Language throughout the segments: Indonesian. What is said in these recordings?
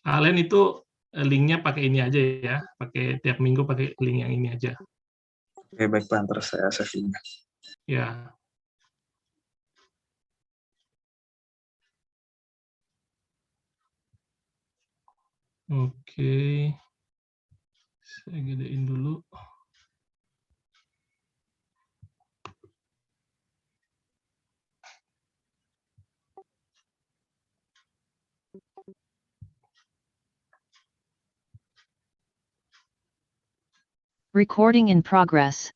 Kalian itu linknya pakai ini aja ya, pakai tiap minggu pakai link yang ini aja. Oke, baik Pak, ntar saya save-nya. Ya. Oke. Saya gedein dulu. Recording in progress.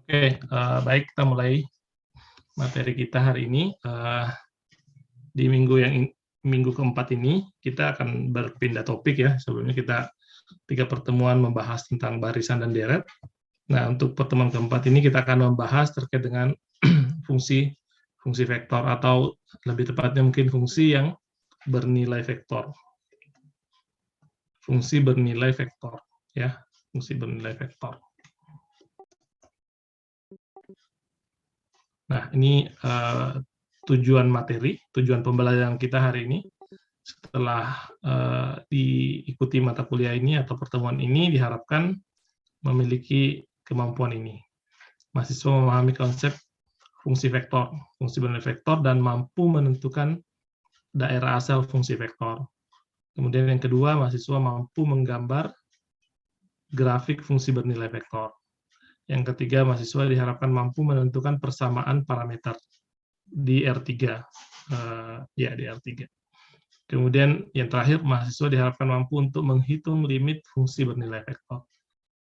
Oke, baik, kita mulai materi kita hari ini. Di minggu keempat ini kita akan berpindah topik ya. Sebelumnya kita 3 pertemuan membahas tentang barisan dan deret. Nah, untuk pertemuan keempat ini kita akan membahas terkait dengan fungsi vektor, atau lebih tepatnya mungkin fungsi yang bernilai vektor. Fungsi bernilai vektor, ya, fungsi bernilai vektor. Nah, ini tujuan materi, tujuan pembelajaran kita hari ini. Setelah diikuti mata kuliah ini atau pertemuan ini, diharapkan memiliki kemampuan ini. Mahasiswa memahami konsep fungsi vektor, fungsi bernilai vektor, dan mampu menentukan daerah asal fungsi vektor. Kemudian yang kedua, mahasiswa mampu menggambar grafik fungsi bernilai vektor. Yang ketiga, mahasiswa diharapkan mampu menentukan persamaan parameter di R3. Ya, di R3. Kemudian yang terakhir, mahasiswa diharapkan mampu untuk menghitung limit fungsi bernilai vektor.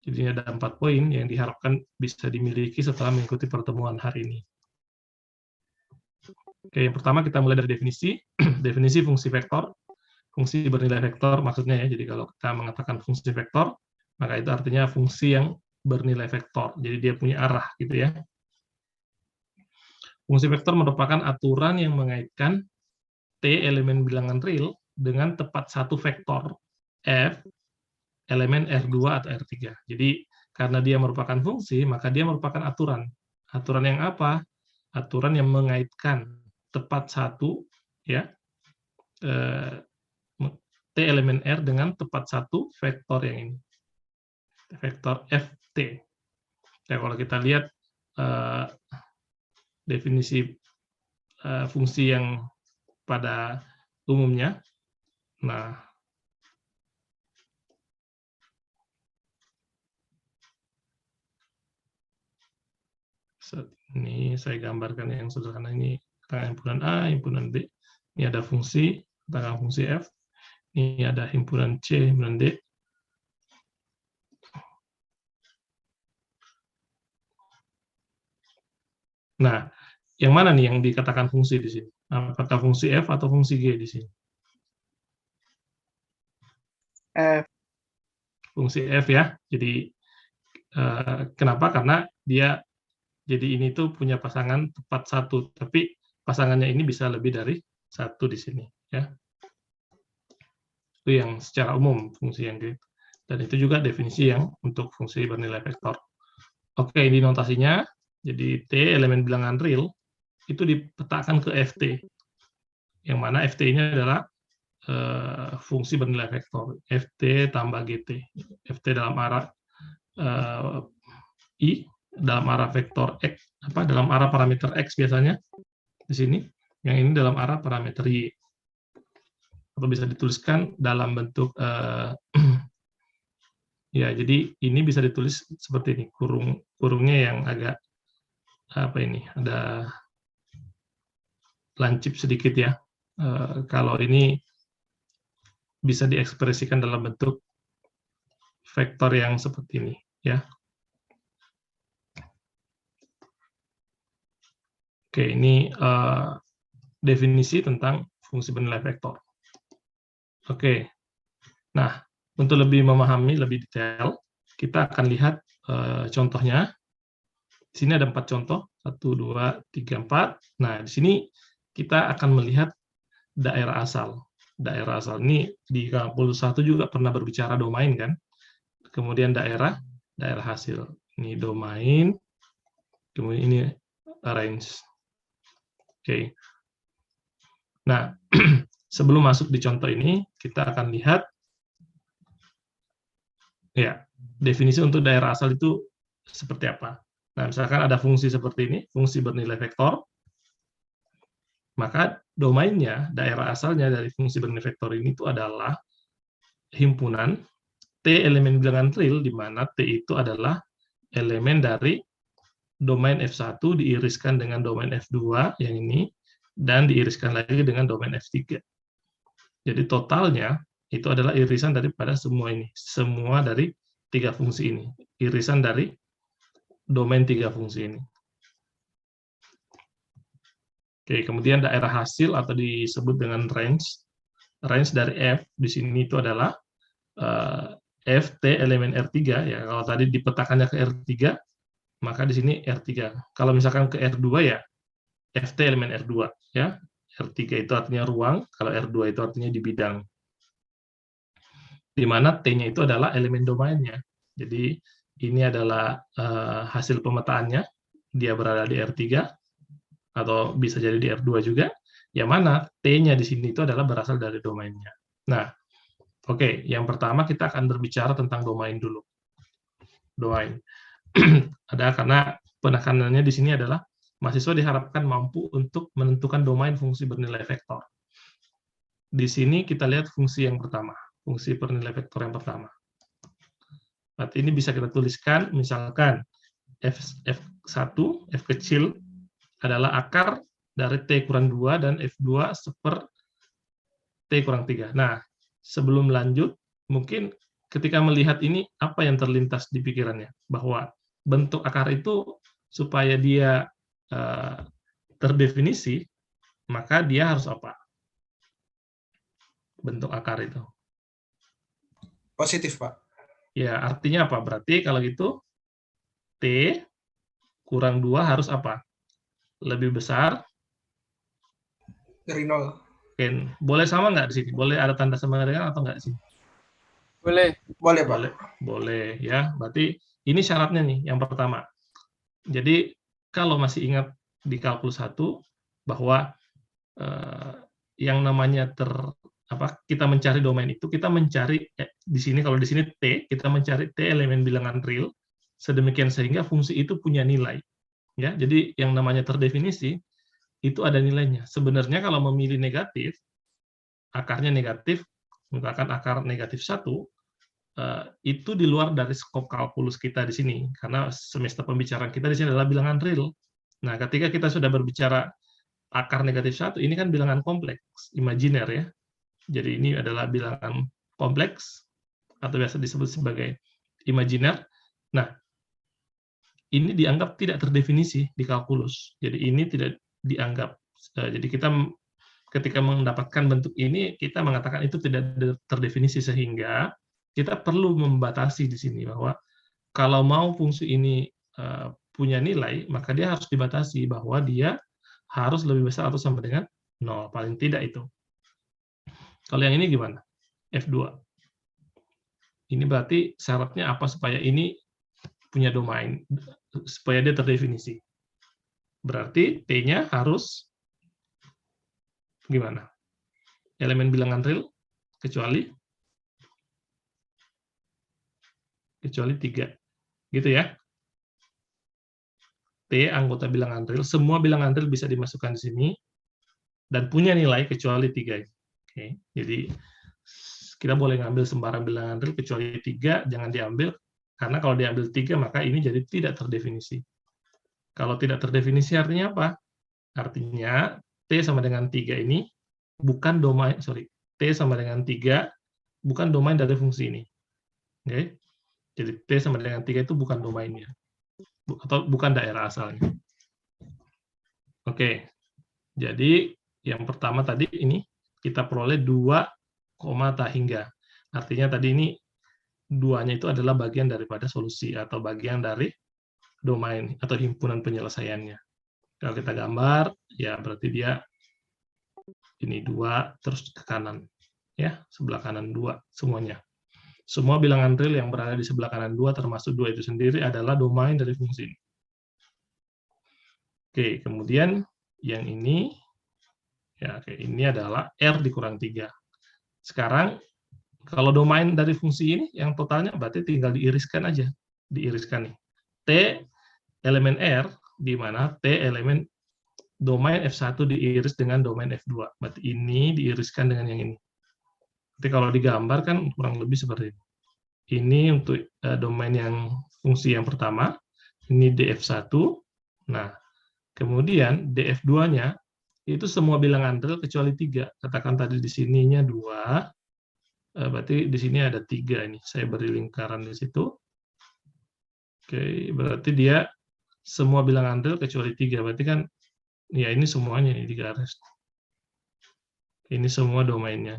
Jadi ada 4 poin yang diharapkan bisa dimiliki setelah mengikuti pertemuan hari ini. Oke, yang pertama kita mulai dari definisi. Definisi fungsi vektor. Fungsi bernilai vektor maksudnya ya, jadi kalau kita mengatakan fungsi vektor, maka itu artinya fungsi yang bernilai vektor. Jadi dia punya arah gitu ya. Fungsi vektor merupakan aturan yang mengaitkan T elemen bilangan real dengan tepat satu vektor F elemen R2 atau R3. Jadi karena dia merupakan fungsi, maka dia merupakan aturan. Aturan yang apa? Aturan yang mengaitkan tepat satu ya T elemen R dengan tepat satu vektor yang ini. Vektor Ft. Ya, kalau kita lihat definisi fungsi yang pada umumnya, nah ini saya gambarkan yang sederhana ini, himpunan A, himpunan B. Ini ada fungsi, katakan fungsi F. Ini ada himpunan C, himpunan D. Nah, yang mana nih yang dikatakan fungsi di sini? Apakah fungsi F atau fungsi G di sini? F. Fungsi F ya. Jadi kenapa? Karena dia jadi ini tuh punya pasangan tepat satu, tapi pasangannya ini bisa lebih dari satu di sini ya. Itu yang secara umum fungsi yang gitu. Dan itu juga definisi yang untuk fungsi bernilai vektor. Oke, ini notasinya. Jadi T elemen bilangan real itu dipetakan ke Ft. Yang mana Ft ini adalah fungsi bernilai vektor. Ft tambah Gt. Ft dalam arah I, dalam arah vektor X, dalam arah parameter X biasanya di sini. Yang ini dalam arah parameter Y. Atau bisa dituliskan dalam bentuk ya, jadi ini bisa ditulis seperti ini, kurungnya yang agak ada lancip sedikit ya. Kalau ini bisa diekspresikan dalam bentuk vektor yang seperti ini ya. Oke, ini definisi tentang fungsi bernilai vektor. Oke, nah untuk lebih memahami lebih detail, kita akan lihat contohnya. Di sini ada 4 contoh, 1, 2, 3, 4. Nah, di sini kita akan melihat daerah asal. Daerah asal ini di kampus 1 juga pernah berbicara domain kan. Kemudian daerah hasil. Ini domain, kemudian ini range. Oke. Nah, sebelum masuk di contoh ini, kita akan lihat ya definisi untuk daerah asal itu seperti apa. Nah, misalkan ada fungsi seperti ini, fungsi bernilai vektor, maka domainnya, daerah asalnya dari fungsi bernilai vektor ini itu adalah himpunan T elemen bilangan real, di mana T itu adalah elemen dari domain F1 diiriskan dengan domain F2 yang ini, dan diiriskan lagi dengan domain F3. Jadi totalnya itu adalah irisan daripada semua ini, semua dari 3 fungsi ini, irisan dari domain 3 fungsi ini. Oke, kemudian daerah hasil atau disebut dengan range. Range dari F di sini itu adalah Ft elemen R3 ya. Kalau tadi dipetakannya ke R3, maka di sini R3. Kalau misalkan ke R2 ya Ft elemen R2 ya. R3 itu artinya ruang, kalau R2 itu artinya di bidang. Di mana T-nya itu adalah elemen domainnya. Jadi ini adalah hasil pemetaannya, dia berada di R3 atau bisa jadi di R2 juga. Yang mana T-nya di sini itu adalah berasal dari domainnya. Nah, oke, yang pertama kita akan berbicara tentang domain dulu. Domain. Ada karena penekanannya di sini adalah mahasiswa diharapkan mampu untuk menentukan domain fungsi bernilai vektor. Di sini kita lihat fungsi yang pertama, fungsi bernilai vektor yang pertama. Berarti ini bisa kita tuliskan, misalkan F1, F kecil, adalah akar dari T kurang 2 dan F2 seper T kurang 3. Nah, sebelum lanjut, mungkin ketika melihat ini, apa yang terlintas di pikirannya? Bahwa bentuk akar itu, supaya dia terdefinisi, maka dia harus apa? Bentuk akar itu. Positif, Pak. Ya, artinya apa? Berarti kalau gitu, T kurang 2 harus apa? Lebih besar Dari 0. Oke, boleh sama nggak di sini? Boleh ada tanda sama dengan atau nggak sih? Boleh. Boleh, Pak. Boleh, boleh ya. Berarti ini syaratnya nih, yang pertama. Jadi kalau masih ingat di kalkulus 1 bahwa yang namanya kita mencari domain itu, kita mencari di sini, kalau di sini T, kita mencari T elemen bilangan real sedemikian sehingga fungsi itu punya nilai. Ya, jadi yang namanya terdefinisi itu ada nilainya. Sebenarnya kalau memilih negatif, akarnya negatif, misalkan akar negatif 1, itu di luar dari skop kalkulus kita di sini, karena semester pembicaraan kita di sini adalah bilangan real. Nah, ketika kita sudah berbicara akar negatif 1, ini kan bilangan kompleks, imajiner ya. Jadi ini adalah bilangan kompleks, atau biasa disebut sebagai imajiner. Nah, ini dianggap tidak terdefinisi di kalkulus. Jadi ini tidak dianggap. Jadi kita ketika mendapatkan bentuk ini, kita mengatakan itu tidak terdefinisi, sehingga kita perlu membatasi di sini bahwa kalau mau fungsi ini punya nilai, maka dia harus dibatasi bahwa dia harus lebih besar atau sama dengan 0, paling tidak itu. Kalau yang ini gimana? F2. Ini berarti syaratnya apa supaya ini punya domain, supaya dia terdefinisi. Berarti T-nya harus gimana? Elemen bilangan real, kecuali 3. Gitu ya. T anggota bilangan real, semua bilangan real bisa dimasukkan di sini, dan punya nilai kecuali 3. Oke, jadi kita boleh ngambil sembarang bilangan real kecuali 3, jangan diambil, karena kalau diambil 3 maka ini jadi tidak terdefinisi. Kalau tidak terdefinisi artinya apa? Artinya T sama dengan 3 ini bukan domain, T sama dengan 3 bukan domain dari fungsi ini. Oke. Jadi T sama dengan 3 itu bukan domainnya, atau bukan daerah asalnya. Oke, jadi yang pertama tadi ini kita peroleh 2, tak hingga. Artinya tadi ini 2-nya itu adalah bagian daripada solusi, atau bagian dari domain, atau himpunan penyelesaiannya. Kalau kita gambar, ya berarti dia ini 2, terus ke kanan. Ya, sebelah kanan 2, semuanya. Semua bilangan real yang berada di sebelah kanan 2, termasuk 2 itu sendiri, adalah domain dari fungsi ini. Oke, kemudian yang ini Ya, oke. Ini adalah R dikurang 3. Sekarang, kalau domain dari fungsi ini, yang totalnya berarti tinggal diiriskan aja. Diiriskan nih. T elemen R, di mana T elemen domain F1 diiris dengan domain F2. Berarti ini diiriskan dengan yang ini. Jadi kalau digambar kan kurang lebih seperti ini. Ini untuk domain yang fungsi yang pertama, ini df1. Nah, kemudian df2-nya itu semua bilangan real kecuali 3. Katakan tadi di sininya 2, berarti di sini ada 3 ini. Saya beri lingkaran di situ. Oke, berarti dia semua bilangan real kecuali 3. Berarti kan ya ini semuanya ini di garis. Ini semua domainnya.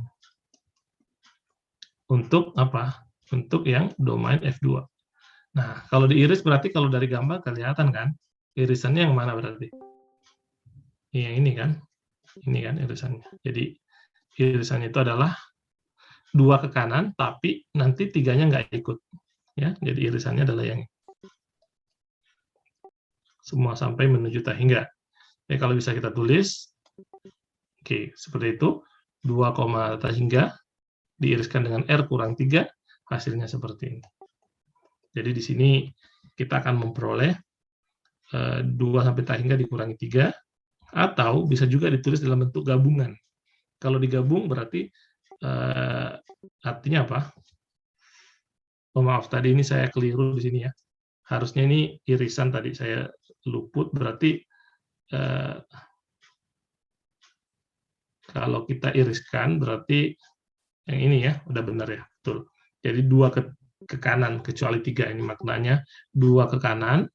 Untuk apa? Untuk yang domain F2. Nah, kalau diiris berarti kalau dari gambar kelihatan kan? Irisannya yang mana berarti? Yang ini kan? Ini kan irisannya. Jadi irisannya itu adalah 2 ke kanan, tapi nanti 3-nya nggak ikut. Ya, jadi irisannya adalah yang ini. Semua sampai menuju tak hingga. Ya, kalau bisa kita tulis, oke, seperti itu. 2, tak hingga diiriskan dengan R kurang 3, hasilnya seperti ini. Jadi di sini kita akan memperoleh 2 sampai tak hingga dikurangi 3, atau bisa juga ditulis dalam bentuk gabungan. Kalau digabung berarti artinya apa? Oh maaf, tadi ini saya keliru di sini ya. Harusnya ini irisan tadi saya luput, berarti kalau kita iriskan berarti yang ini ya, udah benar ya, betul. Jadi 2 ke kanan kecuali 3, ini maknanya 2 ke kanan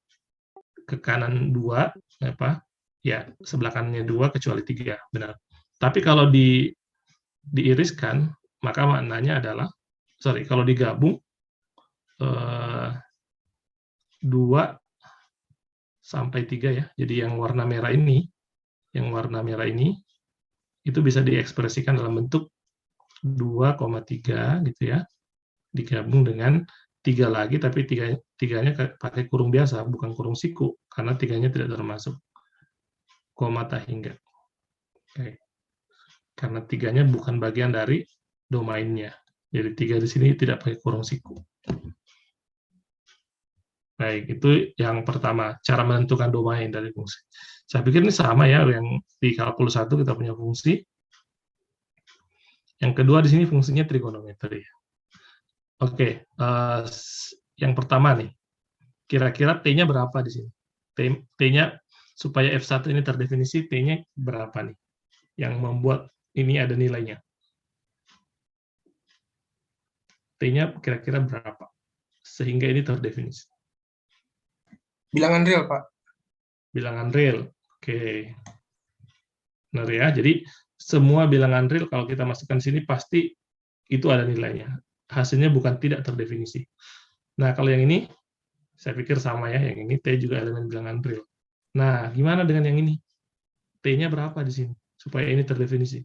2, apa? Ya, sebelah kanannya 2 kecuali 3, benar. Tapi kalau diiriskan, maka maknanya adalah, kalau digabung 2 sampai 3 ya. Jadi yang warna merah ini itu bisa diekspresikan dalam bentuk 2,3 gitu ya, digabung dengan 3 lagi, tapi 3-nya pakai kurung biasa, bukan kurung siku, karena 3-nya tidak termasuk koma tak hingga. Oke. Karena 3-nya bukan bagian dari domainnya. Jadi 3 di sini tidak pakai kurung siku. Baik, itu yang pertama, cara menentukan domain dari fungsi. Saya pikir ini sama ya, yang di kalkulus 1 kita punya fungsi. Yang kedua di sini fungsinya trigonometri. Oke, yang pertama nih, kira-kira T-nya berapa di sini? T-nya, supaya F1 ini terdefinisi, T-nya berapa nih? Yang membuat ini ada nilainya. T-nya kira-kira berapa? Sehingga ini terdefinisi. Bilangan real, Pak. Bilangan real. Oke. Benar ya, jadi semua bilangan real kalau kita masukkan sini pasti itu ada nilainya. Hasilnya bukan tidak terdefinisi. Nah, kalau yang ini, saya pikir sama ya, yang ini T juga elemen bilangan real. Nah, gimana dengan yang ini? T-nya berapa di sini? Supaya ini terdefinisi.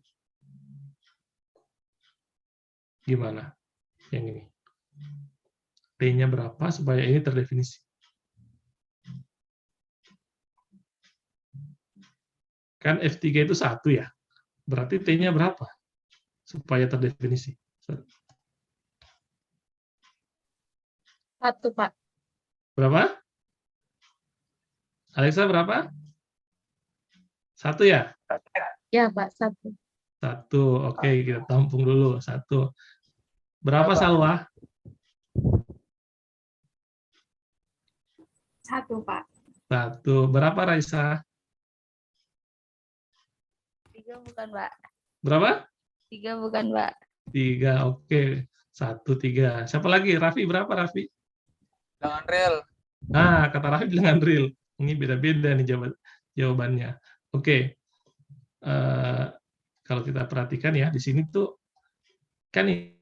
Gimana? Yang ini. T-nya berapa supaya ini terdefinisi? Kan F3 itu 1 ya. Berarti T-nya berapa? Supaya terdefinisi. 1, Pak. Berapa? Alexa berapa? 1 ya? Ya, Pak, 1. 1. Oke, kita tampung dulu. 1. Berapa Salwa? 1, Pak. 1. Berapa Raisa? 3 bukan, Pak. Berapa? 3 bukan, Pak. 3. Oke. 1, 3. Siapa lagi? Raffi berapa Raffi? Bilangan real. Nah, kata Raffi bilangan real. Ini beda-beda nih jawabannya. Oke. Kalau kita perhatikan ya, di sini tuh kan nilai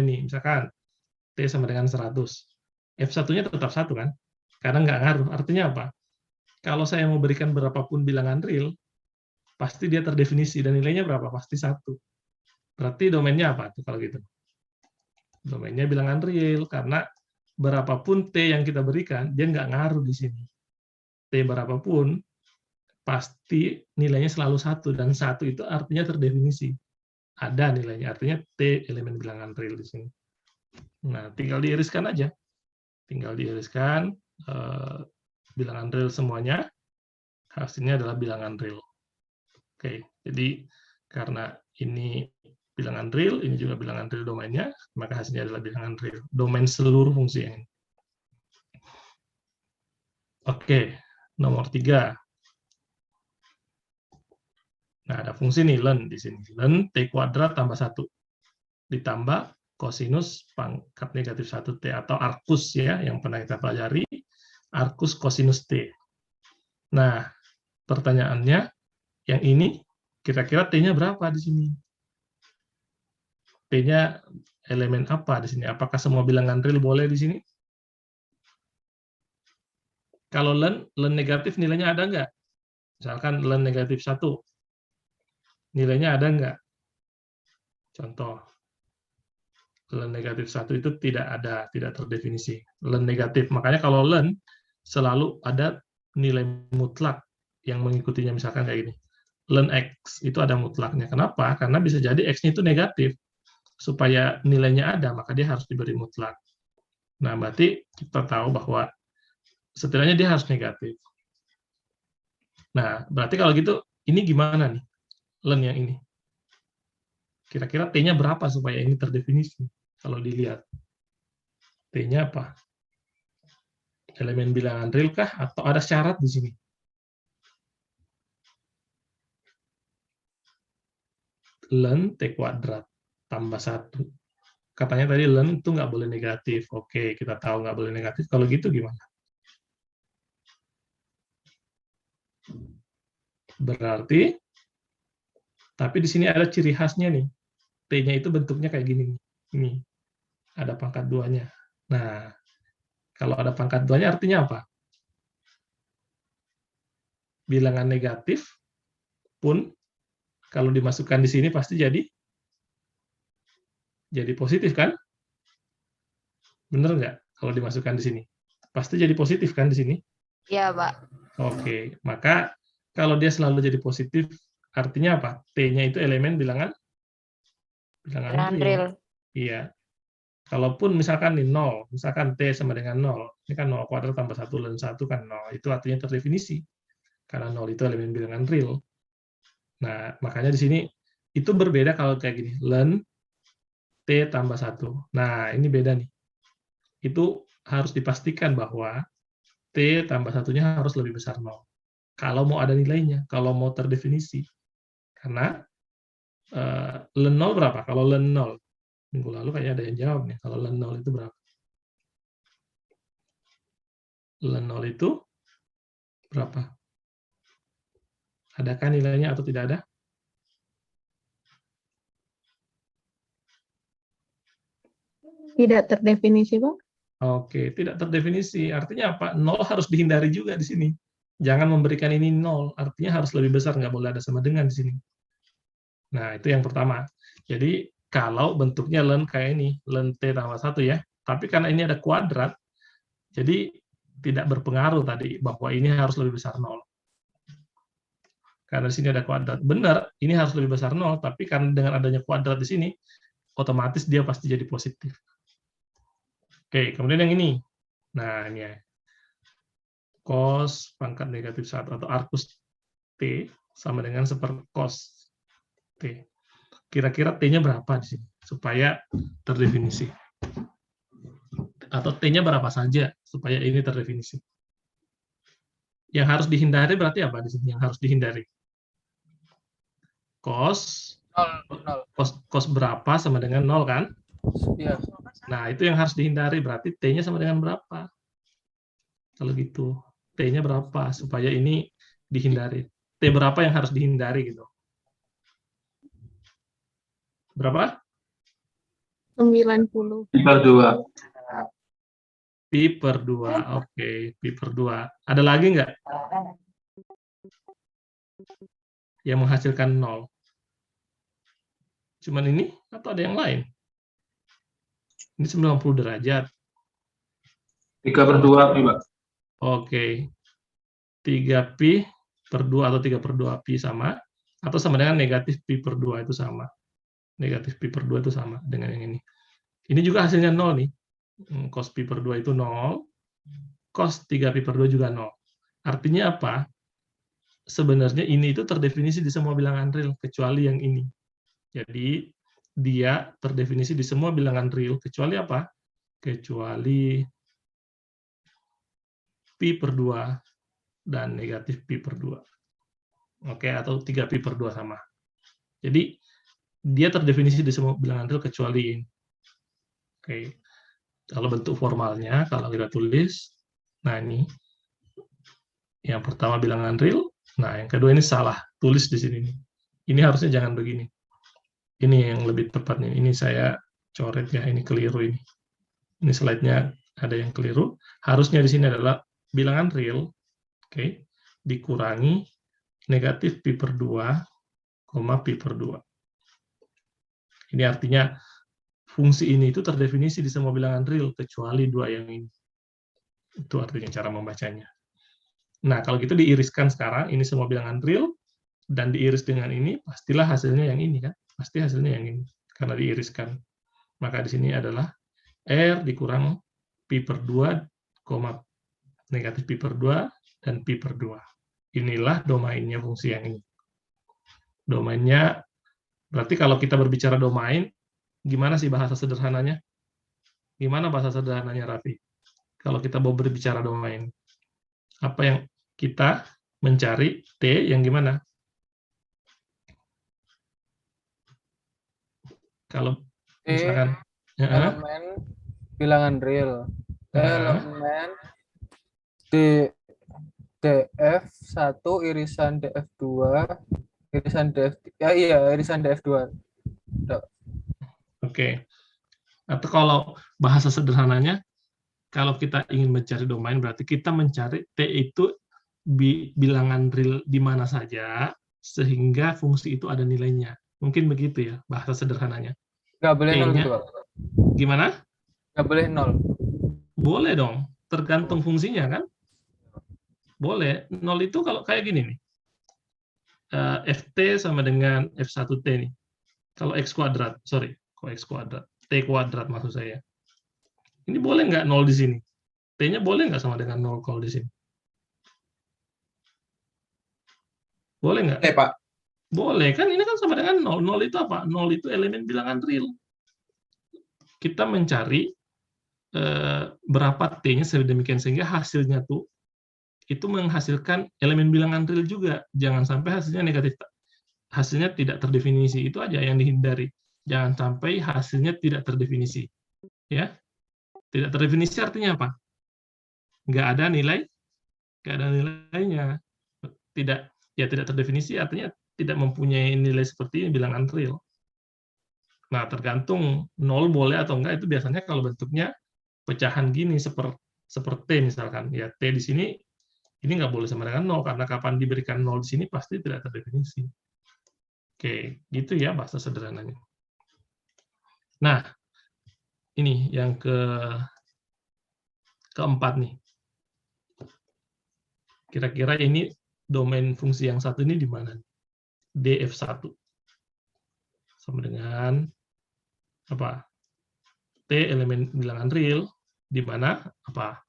nih, misalkan T sama dengan 100. F1-nya tetap 1 kan? Karena nggak ngaruh. Artinya apa? Kalau saya mau berikan berapapun bilangan real, pasti dia terdefinisi, dan nilainya berapa? Pasti 1. Berarti domainnya apa tuh kalau gitu? Domainnya bilangan real, karena berapapun T yang kita berikan, dia nggak ngaruh di sini. T berapapun, pasti nilainya selalu 1, dan 1 itu artinya terdefinisi. Ada nilainya, artinya T elemen bilangan real di sini. Nah, tinggal diiriskan aja. Tinggal diiriskan bilangan real semuanya, hasilnya adalah bilangan real. Oke, jadi karena ini bilangan real, ini juga bilangan real domainnya, maka hasilnya adalah bilangan real. Domain seluruh fungsi yang ini. Oke, nomor 3. Nah, ada fungsi nih, len di sini. Len T kuadrat tambah 1. Ditambah kosinus pangkat negatif 1T, atau arcus ya, yang pernah kita pelajari, arcus kosinus T. Nah, pertanyaannya, yang ini, kira-kira T-nya berapa di sini? T-nya elemen apa di sini? Apakah semua bilangan real boleh di sini? Kalau len negatif nilainya ada nggak? Misalkan len negatif 1. Nilainya ada nggak? Contoh. Len negatif 1 itu tidak ada, tidak terdefinisi. Len negatif. Makanya kalau len, selalu ada nilai mutlak yang mengikutinya, misalkan kayak gini. Len X itu ada mutlaknya. Kenapa? Karena bisa jadi X-nya itu negatif. Supaya nilainya ada, maka dia harus diberi mutlak. Nah, berarti kita tahu bahwa setidaknya dia harus negatif. Nah, berarti kalau gitu, ini gimana nih? Len yang ini. Kira-kira T-nya berapa supaya ini terdefinisi? Kalau dilihat. T-nya apa? Elemen bilangan real kah? Atau ada syarat di sini? Len T kuadrat tambah 1. Katanya tadi len itu nggak boleh negatif. Oke, kita tahu nggak boleh negatif. Kalau gitu gimana? Berarti, tapi di sini ada ciri khasnya nih. T-nya itu bentuknya kayak gini. Ini. Ada pangkat 2-nya. Nah, kalau ada pangkat 2-nya artinya apa? Bilangan negatif pun kalau dimasukkan di sini pasti jadi positif kan? Bener nggak? Kalau dimasukkan di sini. Pasti jadi positif kan di sini? Iya, Pak. Oke, maka kalau dia selalu jadi positif, artinya apa? T-nya itu elemen bilangan Bilangan real. real. Iya. Kalaupun misalkan nih 0, misalkan T sama dengan 0, ini kan 0 kuadrat tambah 1 len 1 kan 0, itu artinya terdefinisi. Karena 0 itu elemen bilangan real. Nah, makanya di sini itu berbeda kalau kayak gini, len T tambah 1. Nah, ini beda nih. Itu harus dipastikan bahwa T tambah 1-nya harus lebih besar 0. Kalau mau ada nilainya, kalau mau terdefinisi. Karena len 0 berapa? Kalau len 0, minggu lalu kayaknya ada yang jawab nih, kalau len 0 itu berapa? Len 0 itu berapa? Adakah nilainya atau tidak ada? Tidak terdefinisi, Pak. Oke, tidak terdefinisi. Artinya apa? 0 harus dihindari juga di sini. Jangan memberikan ini 0. Artinya harus lebih besar, nggak boleh ada sama dengan di sini. Nah, itu yang pertama. Jadi, kalau bentuknya len kayak ini, len T tambah 1 ya. Tapi karena ini ada kuadrat, jadi tidak berpengaruh tadi bahwa ini harus lebih besar 0. Karena di sini ada kuadrat. Benar, ini harus lebih besar 0, tapi karena dengan adanya kuadrat di sini, otomatis dia pasti jadi positif. Oke, kemudian yang ini. Nah, ini ya. Cos pangkat negatif 1 atau arcus T sama dengan sepercos T. Kira-kira T-nya berapa di sini? Supaya terdefinisi. Atau T-nya berapa saja supaya ini terdefinisi. Yang harus dihindari berarti apa di sini? Yang harus dihindari? Cos berapa sama dengan 0 kan? Iya. Nah, itu yang harus dihindari. Berarti T-nya sama dengan berapa? Kalau gitu. T-nya berapa? Supaya ini dihindari. T berapa yang harus dihindari gitu? Berapa? 90. Pi per 2. Pi per 2. Oke, Pi per 2. Ada lagi nggak? Yang menghasilkan 0. Cuman ini atau ada yang lain? Ini 90 derajat. 3/2 pi, Pak. Oke. 3pi per 2 atau 3/2 pi sama, atau sama dengan negatif pi per 2 itu sama. Negatif pi per 2 itu sama dengan yang ini. Ini juga hasilnya 0 nih. Cos pi per 2 itu 0, cos 3pi per 2 juga 0. Artinya apa? Sebenarnya ini itu terdefinisi di semua bilangan real, kecuali yang ini. Jadi, dia terdefinisi di semua bilangan real, kecuali apa? Kecuali pi per 2 dan negatif pi per 2. Oke, atau 3pi per 2 sama. Jadi, dia terdefinisi di semua bilangan real kecuali ini. Oke. Kalau bentuk formalnya, kalau kita tulis, nah ini, yang pertama bilangan real, nah yang kedua ini salah, tulis di sini. Ini harusnya jangan begini. Ini yang lebih tepat nih. Ini saya coret ya, ini keliru ini. Ini slide-nya ada yang keliru. Harusnya di sini adalah bilangan real, oke, dikurangi negatif pi per 2, pi per 2. Ini artinya fungsi ini itu terdefinisi di semua bilangan real, kecuali 2 yang ini. Itu artinya cara membacanya. Nah, kalau gitu diiriskan sekarang, ini semua bilangan real, dan diiris dengan ini, pastilah hasilnya yang ini, kan? Pasti hasilnya yang ini, karena diiriskan. Maka di sini adalah R dikurang pi per 2, negatif pi per 2, dan pi per 2. Inilah domainnya fungsi yang ini. Domainnya, berarti kalau kita berbicara domain, gimana sih bahasa sederhananya? Gimana bahasa sederhananya, Raffi? Kalau kita mau berbicara domain, apa yang kita mencari T yang gimana? Kalau misalkan elemen bilangan real. Elemen DF1 irisan DF2 irisan irisan DF2. Oke. Atau kalau bahasa sederhananya, kalau kita ingin mencari domain, berarti kita mencari T itu bilangan real di mana saja, sehingga fungsi itu ada nilainya. Mungkin begitu ya, bahasa sederhananya. Nggak boleh 0 gitu, Pak. Gimana? Nggak boleh 0. Boleh dong, tergantung fungsinya kan? Boleh. 0 itu kalau kayak gini nih. Ft sama dengan F1T nih. Kalau X kuadrat, sorry, kok X kuadrat? T kuadrat maksud saya. Ini boleh nggak 0 di sini? T-nya boleh nggak sama dengan 0 kalau di sini? Boleh nggak? Pak. Boleh, kan ini kan sama dengan 0. 0 itu apa? 0 itu elemen bilangan real. Kita mencari berapa T-nya sedemikian sehingga hasilnya tuh itu menghasilkan elemen bilangan real juga. Jangan sampai hasilnya negatif. Hasilnya tidak terdefinisi. Itu aja yang dihindari. Jangan sampai hasilnya tidak terdefinisi. Ya. Tidak terdefinisi artinya apa? Nggak ada nilai, nggak ada nilainya. Tidak terdefinisi artinya tidak mempunyai nilai seperti ini bilangan real. Nah, tergantung 0 boleh atau enggak, itu biasanya kalau bentuknya pecahan gini, seperti T misalkan. Ya, T di sini, ini nggak boleh sama dengan 0, karena kapan diberikan 0 di sini pasti tidak terdefinisi. Oke, gitu ya bahasa sederhananya. Nah, ini yang keempat nih. Kira-kira ini domain fungsi yang satu ini di mana? DF1. Sama dengan apa? T elemen bilangan real, di mana apa?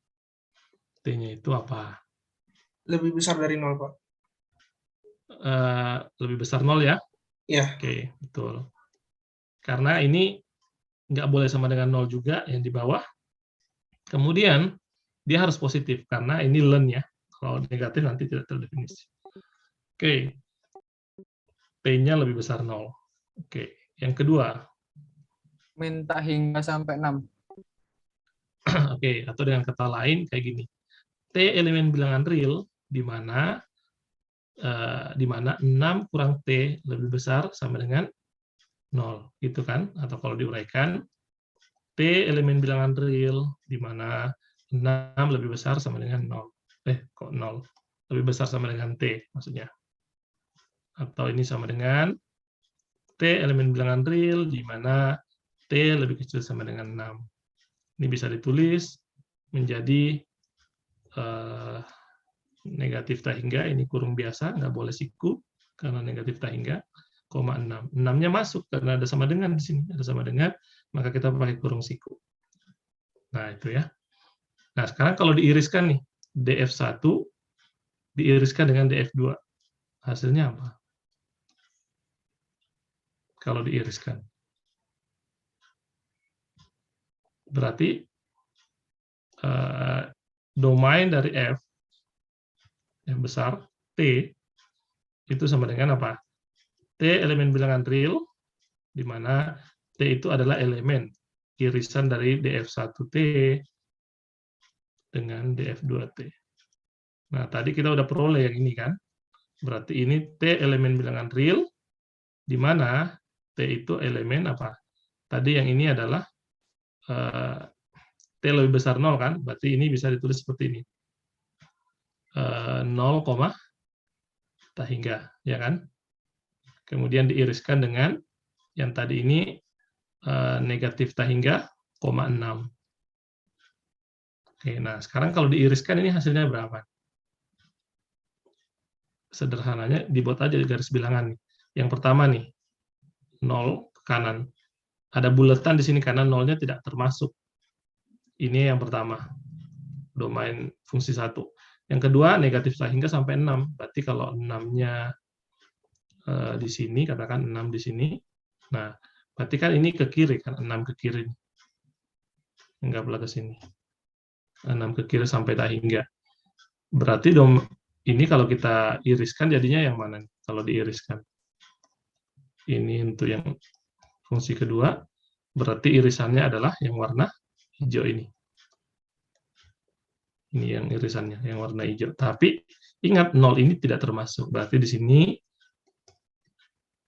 T-nya itu apa? Lebih besar dari 0, Pak. Lebih besar 0 ya? Iya. Oke, betul. Karena ini nggak boleh sama dengan 0 juga yang di bawah. Kemudian, dia harus positif, karena ini len ya. Kalau negatif nanti tidak terdefinisi. Oke. P-nya lebih besar 0. Oke. Yang kedua. Minta hingga sampai 6. Oke, atau dengan kata lain kayak gini. T elemen bilangan real, di mana 6 kurang T lebih besar sama dengan 0. Gitu kan? Atau kalau diuraikan, T elemen bilangan real, di mana 6 lebih besar sama dengan 0. Kok 0? Lebih besar sama dengan T, maksudnya. Atau ini sama dengan T elemen bilangan real, di mana T lebih kecil sama dengan 6. Ini bisa ditulis menjadi negatif tak hingga, ini kurung biasa, nggak boleh siku, karena negatif tak hingga, 6. 6-nya masuk, karena ada sama dengan di sini, ada sama dengan, maka kita pakai kurung siku. Nah, itu ya. Nah, sekarang kalau diiriskan nih, DF1 diiriskan dengan DF2, hasilnya apa? Kalau diiriskan. Berarti domain dari F yang besar, T, itu sama dengan apa? T elemen bilangan real, di mana T itu adalah elemen irisan dari DF1T dengan DF2T. Nah, tadi kita udah peroleh yang ini kan? Berarti ini T elemen bilangan real, di mana T itu elemen apa? Tadi yang ini adalah T lebih besar 0 kan? Berarti ini bisa ditulis seperti ini. 0, tak hingga, ya kan? Kemudian diiriskan dengan yang tadi ini negatif tak hingga, 6. Oke, nah sekarang kalau diiriskan ini hasilnya berapa? Sederhananya dibuat aja garis bilangan. Yang pertama nih, 0 ke kanan. Ada bulatan di sini karena 0-nya tidak termasuk. Ini yang pertama, domain fungsi 1. Yang kedua, negatif tak hingga sampai 6. Berarti kalau 6-nya di sini, katakan 6 di sini, nah, berarti kan ini ke kiri, kan 6 ke kiri. Anggaplah ke sini. 6 ke kiri sampai tak hingga. Berarti ini kalau kita iriskan jadinya yang mana nih? Kalau diiriskan. Ini untuk yang fungsi kedua, berarti irisannya adalah yang warna hijau ini. Ini yang irisannya, yang warna hijau. Tapi ingat 0 ini tidak termasuk. Berarti di sini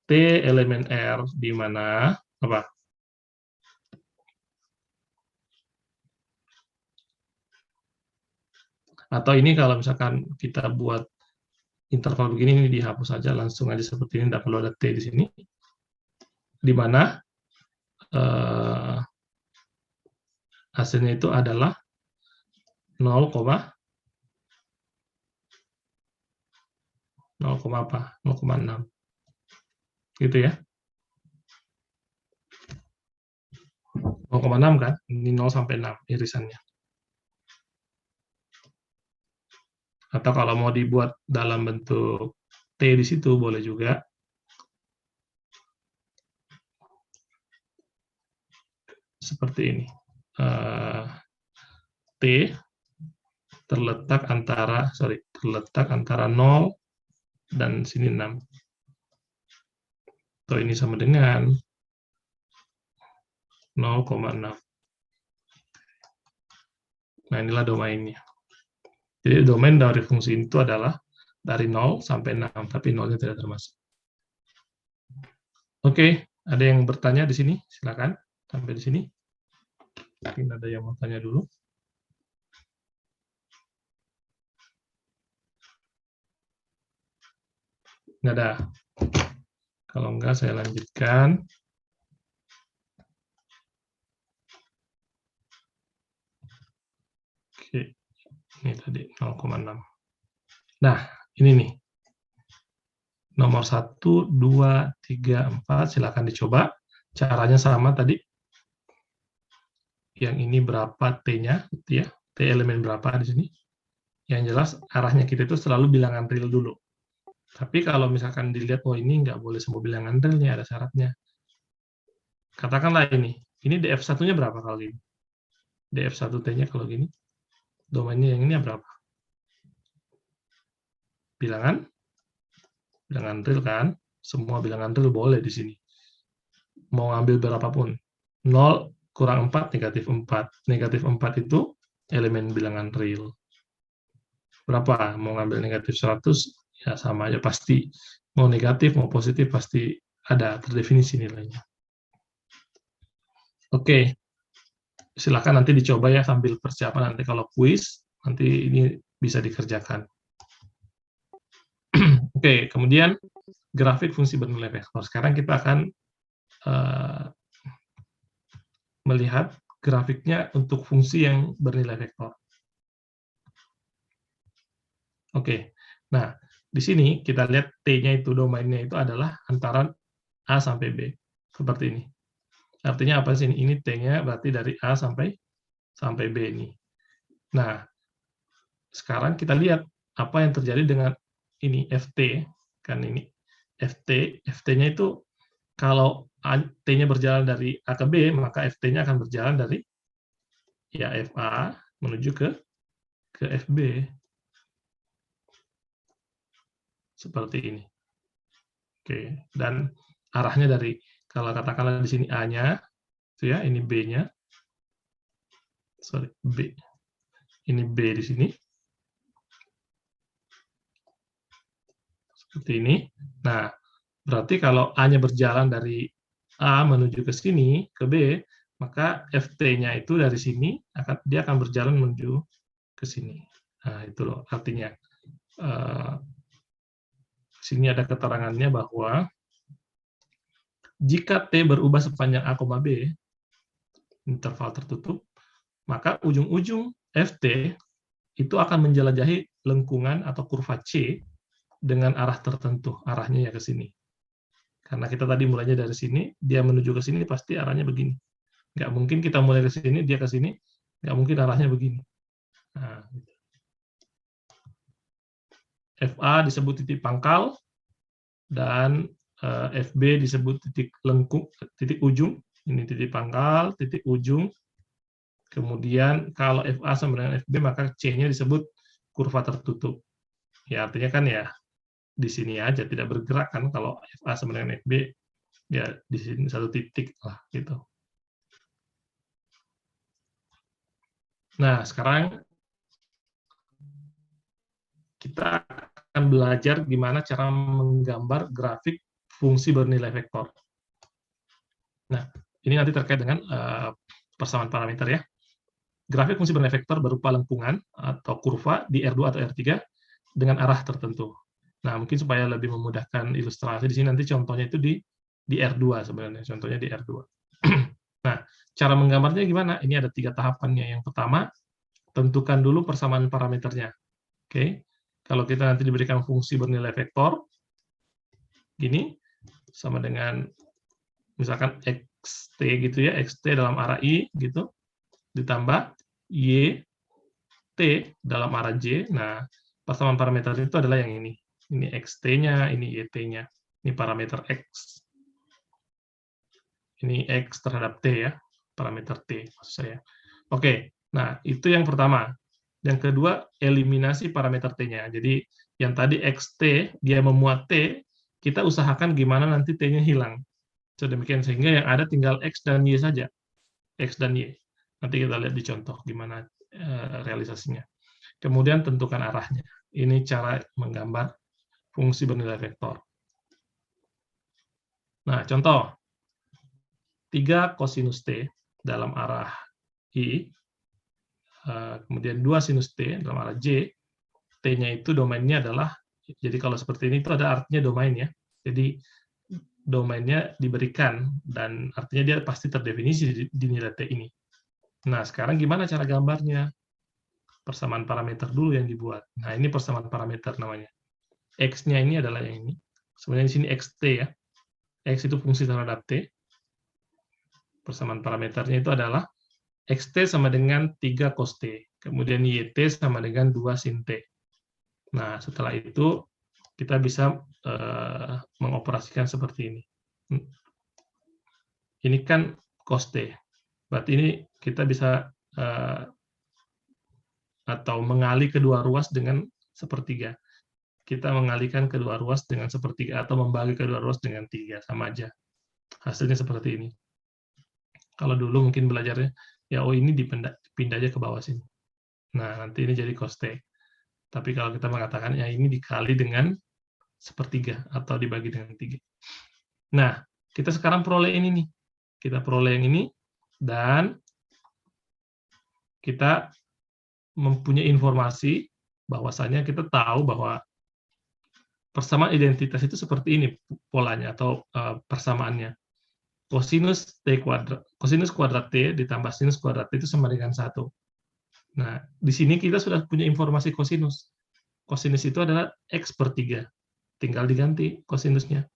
T elemen R di mana apa? Atau ini kalau misalkan kita buat interval begini, ini dihapus saja, langsung aja seperti ini, tidak perlu ada T di sini. Di mana hasilnya itu adalah 0, 0,6. Gitu ya. 0,6 kan? Ini 0 sampai 6 irisannya. Atau kalau mau dibuat dalam bentuk T di situ boleh juga. Seperti ini. T terletak antara 0 dan sini 6. Atau ini sama dengan 0,6. Nah, inilah domainnya. Jadi domain dari fungsi itu adalah dari 0 sampai 6, tapi 0-nya tidak termasuk. Oke, ada yang bertanya di sini? Silakan, sampai di sini. Mungkin ada yang mau tanya dulu. Nggak ada. Kalau enggak, saya lanjutkan. Oke, ini tadi 0,6. Nah, ini nih. Nomor 1, 2, 3, 4, silakan dicoba. Caranya sama tadi. Yang ini berapa T-nya, gitu ya. T elemen berapa di sini. Yang jelas, arahnya kita itu selalu bilangan real dulu. Tapi kalau misalkan dilihat, oh ini nggak boleh semua bilangan real, nih ada syaratnya. Katakanlah ini DF1-nya berapa kalau gini? DF1T-nya kalau gini, domainnya yang ini berapa? Bilangan real kan? Semua bilangan real boleh di sini. Mau ngambil berapapun. 0 kurang 4, negatif 4. Negatif 4 itu elemen bilangan real. Berapa? Mau ngambil negatif 100, ya sama aja pasti. Mau negatif, mau positif, pasti ada terdefinisi nilainya. Oke, silakan nanti dicoba ya sambil persiapan nanti kalau kuis, nanti ini bisa dikerjakan. Oke, kemudian grafik fungsi bernilai vektor. Sekarang kita akan melihat grafiknya untuk fungsi yang bernilai vektor. Oke, nah di sini kita lihat T-nya itu, domainnya itu adalah antara A sampai B, seperti ini. Artinya apa sih ini? Ini T-nya berarti dari A sampai B ini. Nah, sekarang kita lihat apa yang terjadi dengan ini FT, kan ini FT-nya itu kalau T-nya berjalan dari A ke B, maka FT-nya akan berjalan dari ya FA menuju ke FB. Seperti ini. Oke, dan arahnya dari, kalau katakanlah di sini A-nya, itu ya, ini B-nya. Sorry, B. Ini B di sini. Seperti ini. Nah, berarti kalau A-nya berjalan dari A menuju ke sini, ke B, maka FT-nya itu dari sini, dia akan berjalan menuju ke sini. Nah, itu loh artinya. Sini ada keterangannya bahwa jika T berubah sepanjang A, B, interval tertutup, maka ujung-ujung FT itu akan menjelajahi lengkungan atau kurva C dengan arah tertentu, arahnya ya ke sini. Karena kita tadi mulainya dari sini, dia menuju ke sini, pasti arahnya begini. Nggak mungkin kita mulai ke sini, dia ke sini, nggak mungkin arahnya begini. Nah, FA disebut titik pangkal, dan FB disebut titik lengkung, titik ujung. Ini titik pangkal, titik ujung. Kemudian kalau FA sama dengan FB, maka C-nya disebut kurva tertutup. Ya, artinya kan ya di sini aja, tidak bergerak kan. Kalau FA sama dengan FB, ya di sini satu titik lah gitu. Nah, sekarang kita akan belajar gimana cara menggambar grafik fungsi bernilai vektor. Nah, ini nanti terkait dengan persamaan parameter ya. Grafik fungsi bernilai vektor berupa lengkungan atau kurva di R2 atau R3 dengan arah tertentu. Nah, mungkin supaya lebih memudahkan ilustrasi, di sini nanti contohnya itu di R2 sebenarnya, contohnya di R2. Nah, cara menggambarnya gimana? Ini ada 3 tahapannya. Yang pertama, tentukan dulu persamaan parameternya. Oke. Kalau kita nanti diberikan fungsi bernilai vektor, gini, sama dengan misalkan xt gitu ya, xt dalam arah i gitu, ditambah yt dalam arah j. Nah, persamaan parameter itu adalah yang ini. Ini xt-nya, ini yt-nya. Ini parameter x. Ini x terhadap t ya, parameter t maksud saya. Oke, nah itu yang pertama. Yang kedua, eliminasi parameter t-nya. Jadi yang tadi xt, dia memuat t, kita usahakan gimana nanti t-nya hilang. Sedemikian sehingga yang ada tinggal x dan y saja. X dan y. Nanti kita lihat di contoh gimana realisasinya. Kemudian tentukan arahnya. Ini cara menggambar fungsi bernilai vektor. Nah, contoh. 3 kosinus t dalam arah i, kemudian 2 sinus T dalam arah J, T-nya itu domainnya adalah, jadi kalau seperti ini itu ada artinya domain ya, jadi domainnya diberikan, dan artinya dia pasti terdefinisi di nilai T ini. Nah, sekarang gimana cara gambarnya? Persamaan parameter dulu yang dibuat. Nah, ini persamaan parameter namanya. X-nya ini adalah yang ini. Sebenarnya di sini XT ya. X itu fungsi terhadap T. Persamaan parameternya itu adalah xt sama dengan 3 cos t, kemudian yt sama dengan 2 sin t. Nah, setelah itu kita bisa mengoperasikan seperti ini. Ini kan cos t. Berarti ini kita bisa atau mengali kedua ruas dengan sepertiga. Kita mengalihkan kedua ruas dengan sepertiga atau membagi kedua ruas dengan 3, sama aja. Hasilnya seperti ini. Kalau dulu mungkin belajarnya, ya oh ini dipindah aja ke bawah sini. Nah, nanti ini jadi cos T. Tapi kalau kita mengatakan, ya ini dikali dengan sepertiga, atau dibagi dengan 3. Nah, kita sekarang peroleh ini nih. Kita peroleh yang ini, dan kita mempunyai informasi bahwasanya kita tahu bahwa persamaan identitas itu seperti ini polanya, atau persamaannya. Kosinus T kuadrat. Kosinus kuadrat T ditambah sinus kuadrat T itu sama dengan 1. Nah, di sini kita sudah punya informasi kosinus. Kosinus itu adalah X per 3. Tinggal diganti kosinusnya.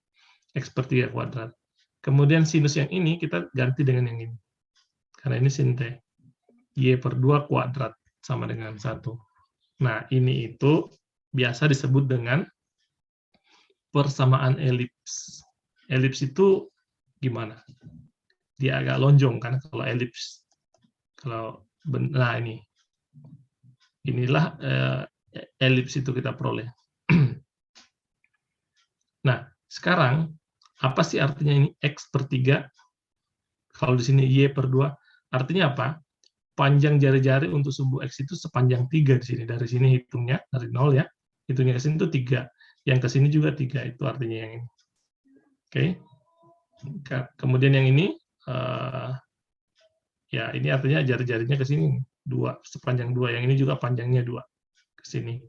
X per 3 kuadrat. Kemudian sinus yang ini kita ganti dengan yang ini. Karena ini sin T. Y per 2 kuadrat sama dengan 1. Nah, ini itu biasa disebut dengan persamaan elips. Elips itu gimana? Dia agak lonjong kan kalau elips. Nah ini. Inilah elips itu kita peroleh. Nah, sekarang apa sih artinya ini X per 3? Kalau di sini Y per 2, artinya apa? Panjang jari-jari untuk sumbu X itu sepanjang 3 di sini. Dari sini hitungnya, dari 0 ya. Hitungnya ke sini itu 3. Yang ke sini juga 3, itu artinya yang ini. Oke. Kemudian yang ini, ya ini artinya jari-jarinya ke sini. 2, sepanjang 2. Yang ini juga panjangnya 2. Ke sini.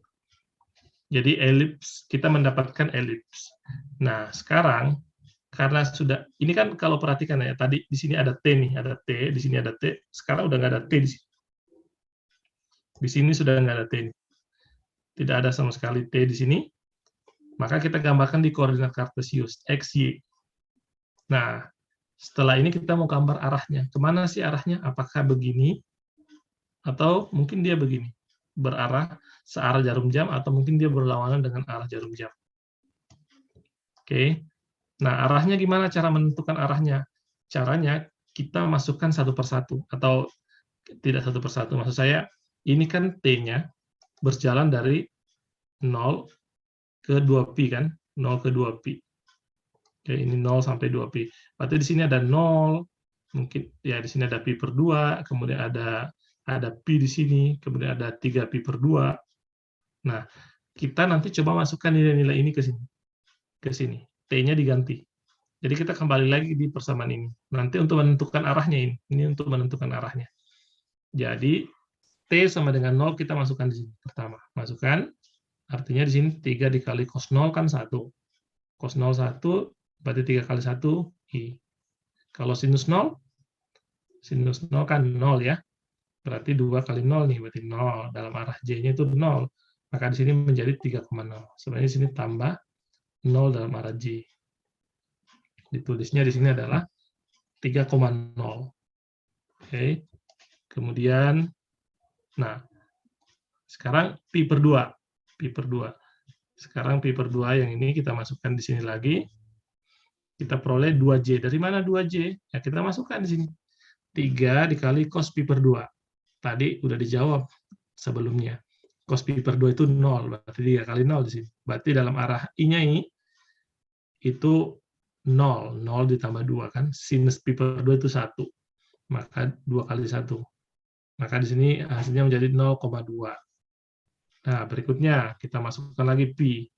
Jadi elips, kita mendapatkan elips. Nah, sekarang karena sudah ini kan kalau perhatikan ya, tadi di sini ada T nih, ada T, di sini ada T, sekarang udah nggak ada T di sini. Di sini sudah nggak ada T nih. Tidak ada sama sekali T di sini. Maka kita gambarkan di koordinat kartesius X, Y. Nah, setelah ini kita mau gambar arahnya. Kemana sih arahnya? Apakah begini? Atau mungkin dia begini. Berarah searah jarum jam, atau mungkin dia berlawanan dengan arah jarum jam. Oke. Nah, arahnya gimana cara menentukan arahnya? Caranya kita masukkan satu persatu, atau tidak satu persatu. Maksud saya, ini kan T-nya berjalan dari 0 ke 2pi kan? 0 ke 2pi. Oke, ini 0 sampai 2pi. Berarti di sini ada 0, mungkin ya di sini ada pi per 2, kemudian ada pi di sini, kemudian ada 3pi per 2. Nah, kita nanti coba masukkan nilai-nilai ini ke sini. Ke sini. T-nya diganti. Jadi kita kembali lagi di persamaan ini. Nanti untuk menentukan arahnya ini. Ini untuk menentukan arahnya. Jadi, T sama dengan 0 kita masukkan di sini. Pertama, masukkan. Artinya di sini 3 dikali cos 0 kan 1. Cos 0 1, berarti 3 kali 1, I. Kalau sinus 0? Sinus 0 kan 0 ya. Berarti 2 kali 0 nih, berarti 0. Dalam arah J-nya itu 0. Maka di sini menjadi 3,0. Sebenarnya di sini tambah 0 dalam arah J. Ditulisnya di sini adalah 3,0. Oke. Kemudian, nah, sekarang pi per 2. Pi per 2. Sekarang pi per 2 yang ini kita masukkan di sini lagi. Kita peroleh 2J. Dari mana 2J? Ya, kita masukkan di sini. 3 dikali cos pi per 2. Tadi udah dijawab sebelumnya. Cos pi per 2 itu 0. Berarti 3 kali 0 di sini. Berarti dalam arah I-nya ini, itu 0. 0 ditambah 2 kan. Sinus pi per 2 itu 1. Maka 2 kali 1. Maka di sini hasilnya menjadi 0,2. Nah, berikutnya kita masukkan lagi pi.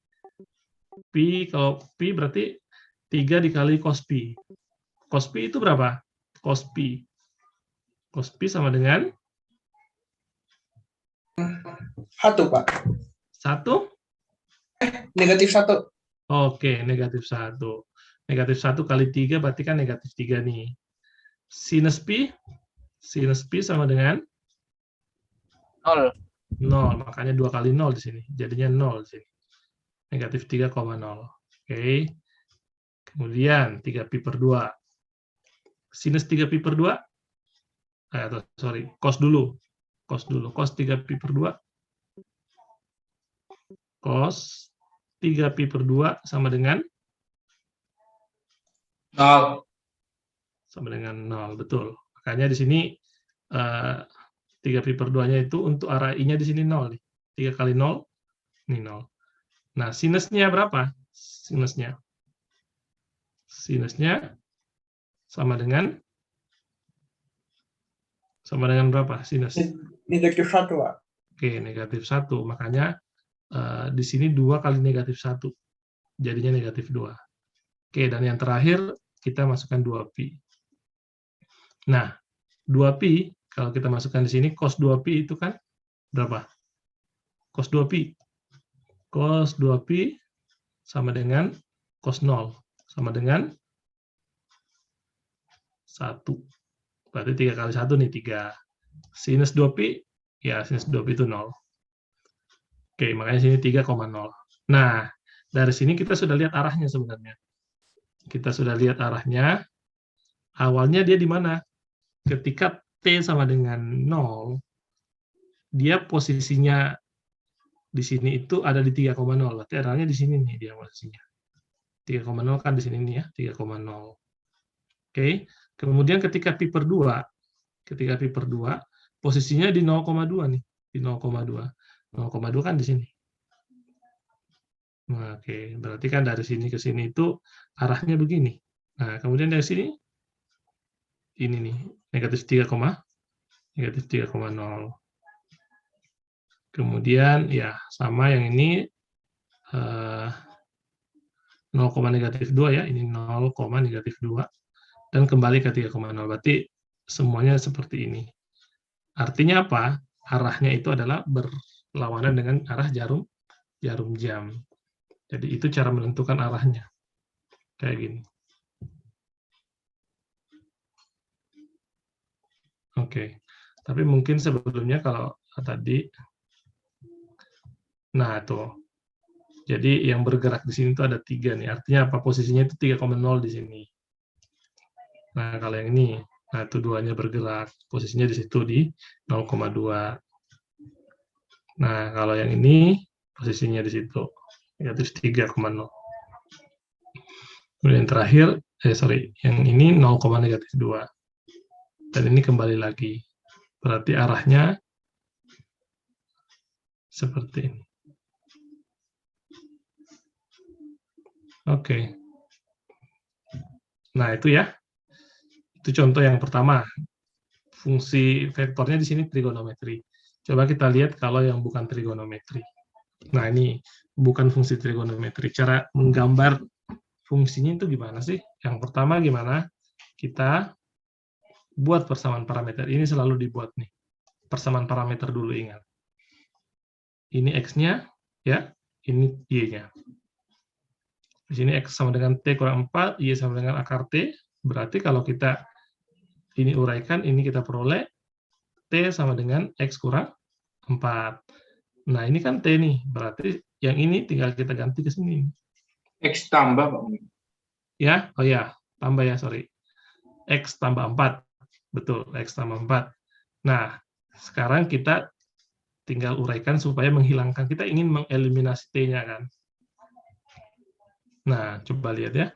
Pi, kalau pi berarti 3 dikali cos pi. Cos pi itu berapa? Cos pi. Cos pi sama dengan 1, Pak. 1? Negatif 1. Oke, negatif 1. Negatif 1 kali 3 berarti kan negatif 3 nih. Sinus pi? Sinus pi sama dengan 0. 0. Makanya 2 kali 0 di sini. Jadinya 0 di sini. Negatif 3,0. Oke. Kemudian 3pi per 2. Sinus 3pi per 2? Sorry, cos dulu. Cos dulu. Cos 3pi per 2. Cos 3pi per 2 sama dengan? 0. Sama dengan 0, betul. Makanya di sini 3pi per 2-nya itu untuk arah I-nya di sini 0. 3 kali 0, ini 0. Nah, sinusnya berapa? Sinusnya sama dengan berapa sinus? Negatif 1, Pak. Oke, negatif 1. Makanya di sini 2 kali negatif 1. Jadinya negatif 2. Oke, dan yang terakhir kita masukkan 2pi. Nah, 2pi, kalau kita masukkan di sini, cos 2pi itu kan berapa? Cos 2pi. Cos 2pi sama dengan cos 0. Sama dengan 1. Berarti 3 kali 1 nih 3. Sinus 2pi, ya sinus 2pi itu 0. Oke, makanya sini 3,0. Nah, dari sini kita sudah lihat arahnya sebenarnya. Kita sudah lihat arahnya. Awalnya dia di mana? Ketika T sama dengan 0, dia posisinya di sini itu ada di 3,0. Berarti arahnya di sini nih dia posisinya. 3,0 kan di sini nih ya, 3,0. Oke. Kemudian ketika pi per 2, posisinya di 0,2 nih, di 0,2. 0,2 kan di sini. Nah, oke, berarti kan dari sini ke sini itu arahnya begini. Nah, kemudian dari sini ini nih, negatif 3,0. Kemudian ya sama yang ini 0,-2 ya, ini 0,-2 dan kembali ke 3,0. Berarti semuanya seperti ini. Artinya apa? Arahnya itu adalah berlawanan dengan arah jarum jam. Jadi itu cara menentukan arahnya. Kayak gini. Oke. Tapi mungkin sebelumnya kalau tadi, nah tuh. Jadi yang bergerak di sini itu ada 3 nih. Artinya apa? Posisinya itu 3,0 di sini. Nah, kalau yang ini, nah itu duanya bergerak. Posisinya di situ di 0,2. Nah, kalau yang ini posisinya di situ. Negatif 3,0. Kemudian yang terakhir, yang ini 0,-2. Dan ini kembali lagi. Berarti arahnya seperti ini. Oke. Nah, itu ya. Itu contoh yang pertama. Fungsi vektornya di sini trigonometri. Coba kita lihat kalau yang bukan trigonometri. Nah, ini bukan fungsi trigonometri. Cara menggambar fungsinya itu gimana sih? Yang pertama gimana? Kita buat persamaan parameter. Ini selalu dibuat nih. Persamaan parameter dulu, ingat. Ini X-nya, ya. Ini Y-nya. Di sini X sama dengan T kurang 4, Y sama dengan akar T. Berarti kalau kita ini uraikan, ini kita peroleh T sama dengan X kurang 4. Nah, ini kan T nih. Berarti yang ini tinggal kita ganti ke sini. X tambah, Pak. Ya, oh ya, tambah ya, sorry. X tambah 4. Betul, X tambah 4. Nah, sekarang kita tinggal uraikan supaya menghilangkan. Kita ingin mengeliminasi T-nya kan. Nah, coba lihat ya.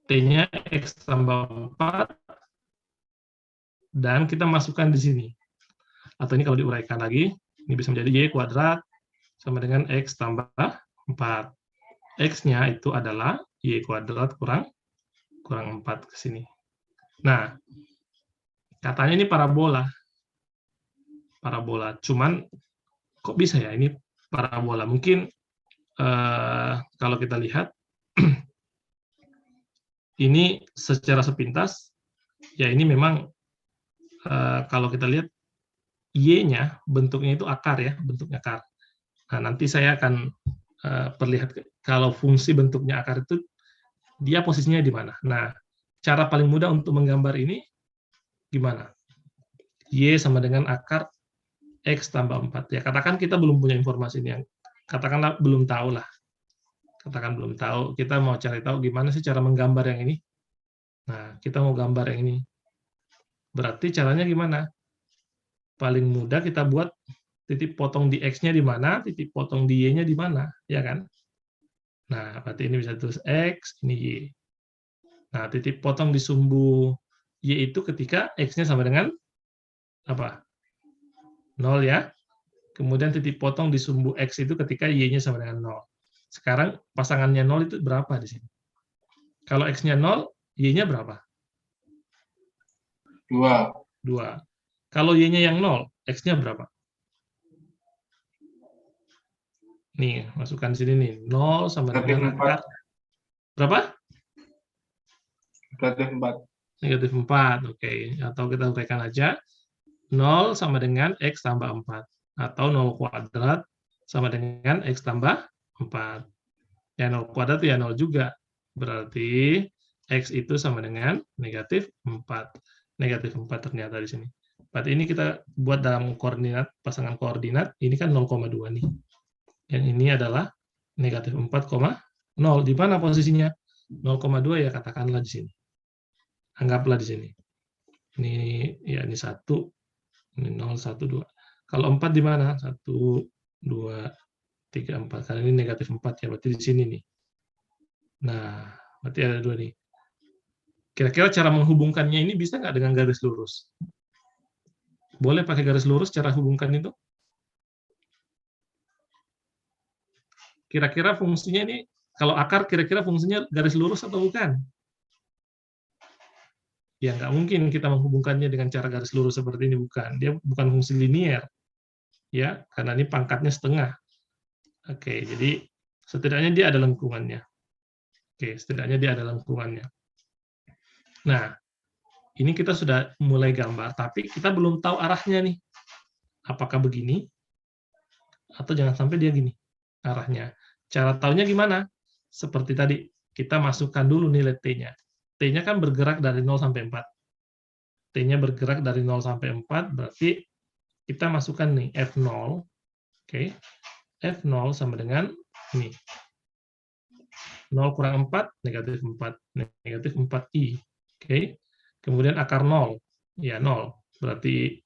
T-nya X tambah 4. Dan kita masukkan di sini. Atau ini kalau diuraikan lagi, ini bisa menjadi Y kuadrat sama dengan X tambah 4. X-nya itu adalah Y kuadrat kurang 4 ke sini. Nah, katanya ini parabola. Parabola. Cuman, kok bisa ya ini parabola? Mungkin kalau kita lihat, ini secara sepintas, ya ini memang kalau kita lihat, Y-nya bentuknya itu akar ya, bentuknya akar. Nah, nanti saya akan perlihatkan kalau fungsi bentuknya akar itu dia posisinya di mana. Nah, cara paling mudah untuk menggambar ini gimana? Y sama dengan akar X tambah 4. Ya, katakan kita belum punya informasi ini, yang katakanlah belum tahu lah. Katakan belum tahu, kita mau cari tahu gimana sih cara menggambar yang ini. Nah, kita mau gambar yang ini. Berarti caranya gimana? Paling mudah kita buat titik potong di X-nya di mana, titik potong di Y-nya di mana, ya kan? Nah, berarti ini bisa terus X, ini Y. Nah, titik potong di sumbu Y itu ketika X-nya sama dengan apa? 0 ya. Kemudian titik potong di sumbu X itu ketika Y-nya sama dengan 0. Sekarang pasangannya 0 itu berapa di sini? Kalau X-nya 0, Y-nya berapa? 2. Kalau Y-nya yang 0, X-nya berapa? Nih, masukkan di sini nih. 0 sama dengan akar. Berapa? Negatif 4. Oke. Atau kita uraikan aja. 0 sama dengan X tambah 4. Atau 0 kuadrat sama dengan X tambah 4. Ya, 0 kuadrat ya 0 juga. Berarti X itu sama dengan negatif 4. Negatif 4 ternyata di sini. Berarti ini kita buat dalam koordinat, pasangan koordinat, ini kan 0,2 nih. Yang ini adalah negatif 4,0. Di mana posisinya? 0,2 ya katakanlah di sini. Anggaplah di sini. Ini ya ini 1, ini 0, 1, 2. Kalau 4 di mana? 1, 2, 3, 4. Karena ini negatif 4 ya, berarti di sini nih. Nah, berarti ada 2 nih. Kira-kira cara menghubungkannya ini bisa nggak dengan garis lurus? Boleh pakai garis lurus cara hubungkan itu? Kira-kira fungsinya ini, kalau akar kira-kira fungsinya garis lurus atau bukan? Ya nggak mungkin kita menghubungkannya dengan cara garis lurus seperti ini, bukan. Dia bukan fungsi linier. Ya, karena ini pangkatnya setengah. Oke, jadi setidaknya dia ada lengkungannya. Oke, setidaknya dia ada lengkungannya. Nah, ini kita sudah mulai gambar, tapi kita belum tahu arahnya nih. Apakah begini? Atau jangan sampai dia gini arahnya. Cara tahunya gimana? Seperti tadi, kita masukkan dulu nilai T-nya. T-nya kan bergerak dari 0 sampai 4. T-nya bergerak dari 0 sampai 4, berarti kita masukkan nih F0. Oke. F0 sama dengan ini. 0 kurang 4, negatif 4. Negatif 4i. Oke. Kemudian akar 0. Ya, 0. Berarti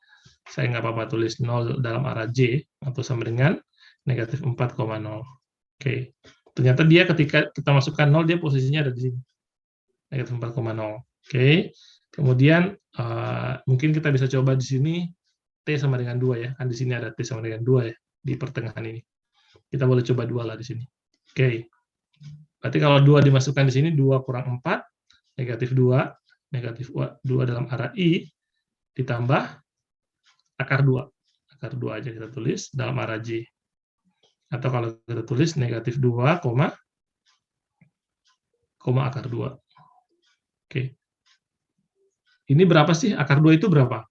saya nggak apa-apa tulis 0 dalam arah J, atau sama dengan negatif 4,0. Oke. Ternyata dia ketika kita masukkan 0, dia posisinya ada di sini. Negatif 4,0. Oke. Kemudian, mungkin kita bisa coba di sini, T sama dengan 2 ya. Kan di sini ada T sama dengan 2 ya, di pertengahan ini. Kita boleh coba 2 lah di sini. Oke. Berarti kalau 2 dimasukkan di sini, 2 kurang 4, negatif 2, negatif 2 dalam arah I, ditambah akar 2. Akar 2 aja kita tulis dalam arah J. Atau kalau kita tulis negatif 2, akar 2. Oke. Ini berapa sih? Akar 2 itu berapa?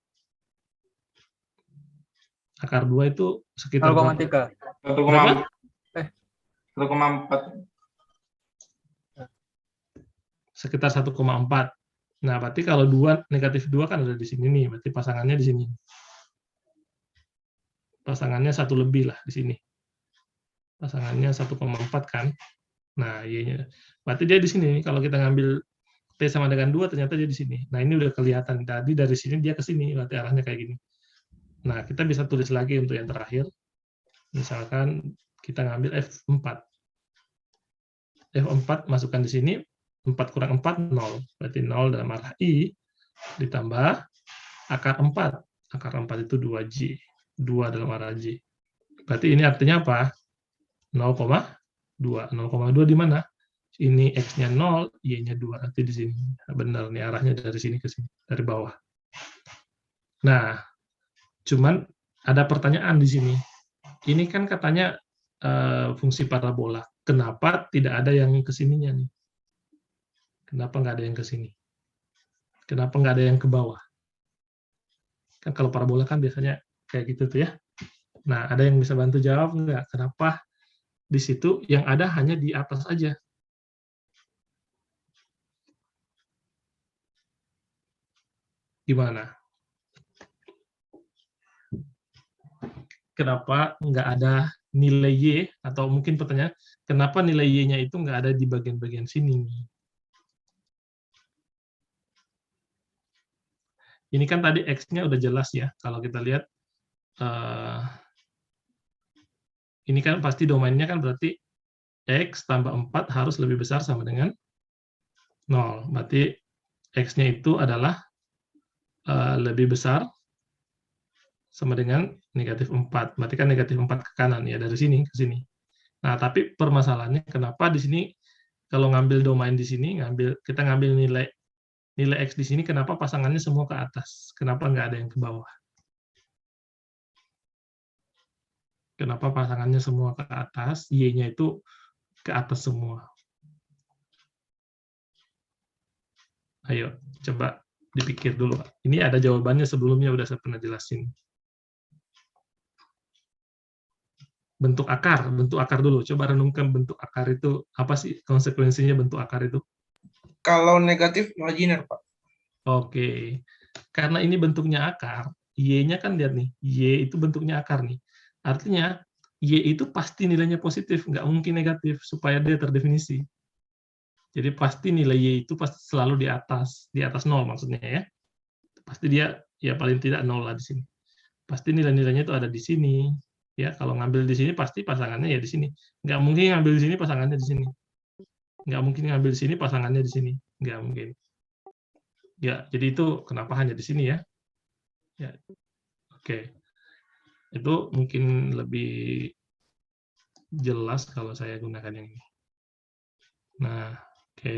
Akar 2 itu sekitar 0,3. 1,4. Sekitar 1,4. Nah, berarti kalau 2, negatif 2 kan ada di sini nih, berarti pasangannya di sini. Pasangannya 1 lebih lah di sini. Pasangannya 1,4 kan. Nah, Y-nya. Berarti dia di sini. Kalau kita ngambil T sama dengan 2, ternyata dia di sini. Nah, ini udah kelihatan. Tadi dari sini dia ke sini, berarti arahnya kayak gini. Nah, kita bisa tulis lagi untuk yang terakhir. Misalkan kita ngambil F4. F4 masukkan di sini. 4 kurang 4, 0. Berarti 0 dalam arah I, ditambah akar 4. Akar 4 itu 2J. 2 dalam arah J. Berarti ini artinya apa? 0,2. 0,2 di mana? Ini X-nya 0, Y-nya 2. Nanti di sini. Benar, nih arahnya dari sini ke sini. Dari bawah. Nah, cuman ada pertanyaan di sini. Ini kan katanya fungsi parabola. Kenapa tidak ada yang ke sininya nih? Kenapa nggak ada yang ke sini? Kenapa nggak ada yang ke bawah? Kan kalau parabola kan biasanya kayak gitu tuh ya. Nah, ada yang bisa bantu jawab nggak? Kenapa di situ yang ada hanya di atas aja? Gimana? Kenapa nggak ada nilai Y? Atau mungkin pertanyaan, kenapa nilai Y-nya itu nggak ada di bagian-bagian sini nih? Ini kan tadi X-nya udah jelas ya, kalau kita lihat, ini kan pasti domainnya kan berarti X tambah 4 harus lebih besar sama dengan 0. Berarti X-nya itu adalah lebih besar sama dengan negatif 4. Berarti kan negatif 4 ke kanan, ya dari sini ke sini. Nah, tapi permasalahannya kenapa di sini, kalau ngambil domain di sini, kita ngambil nilai X di sini, kenapa pasangannya semua ke atas? Kenapa nggak ada yang ke bawah? Kenapa pasangannya semua ke atas, Y-nya itu ke atas semua? Ayo, coba dipikir dulu. Ini ada jawabannya sebelumnya, udah saya pernah jelasin. Bentuk akar dulu. Coba renungkan bentuk akar itu, apa sih konsekuensinya bentuk akar itu? Kalau negatif imajiner, Pak. Oke. Karena ini bentuknya akar, Y-nya kan lihat nih, Y itu bentuknya akar nih. Artinya, Y itu pasti nilainya positif, nggak mungkin negatif, supaya dia terdefinisi. Jadi pasti nilai Y itu pasti selalu di atas 0 maksudnya ya. Pasti dia ya paling tidak 0 lah di sini. Pasti nilai-nilainya itu ada di sini. Ya, kalau ngambil di sini pasti pasangannya ya di sini. Nggak mungkin ngambil di sini pasangannya di sini. Nggak mungkin ngambil di sini pasangannya di sini. Nggak mungkin. Ya, jadi itu kenapa hanya di sini ya. Ya, oke. Itu mungkin lebih jelas kalau saya gunakan yang ini. Nah, oke.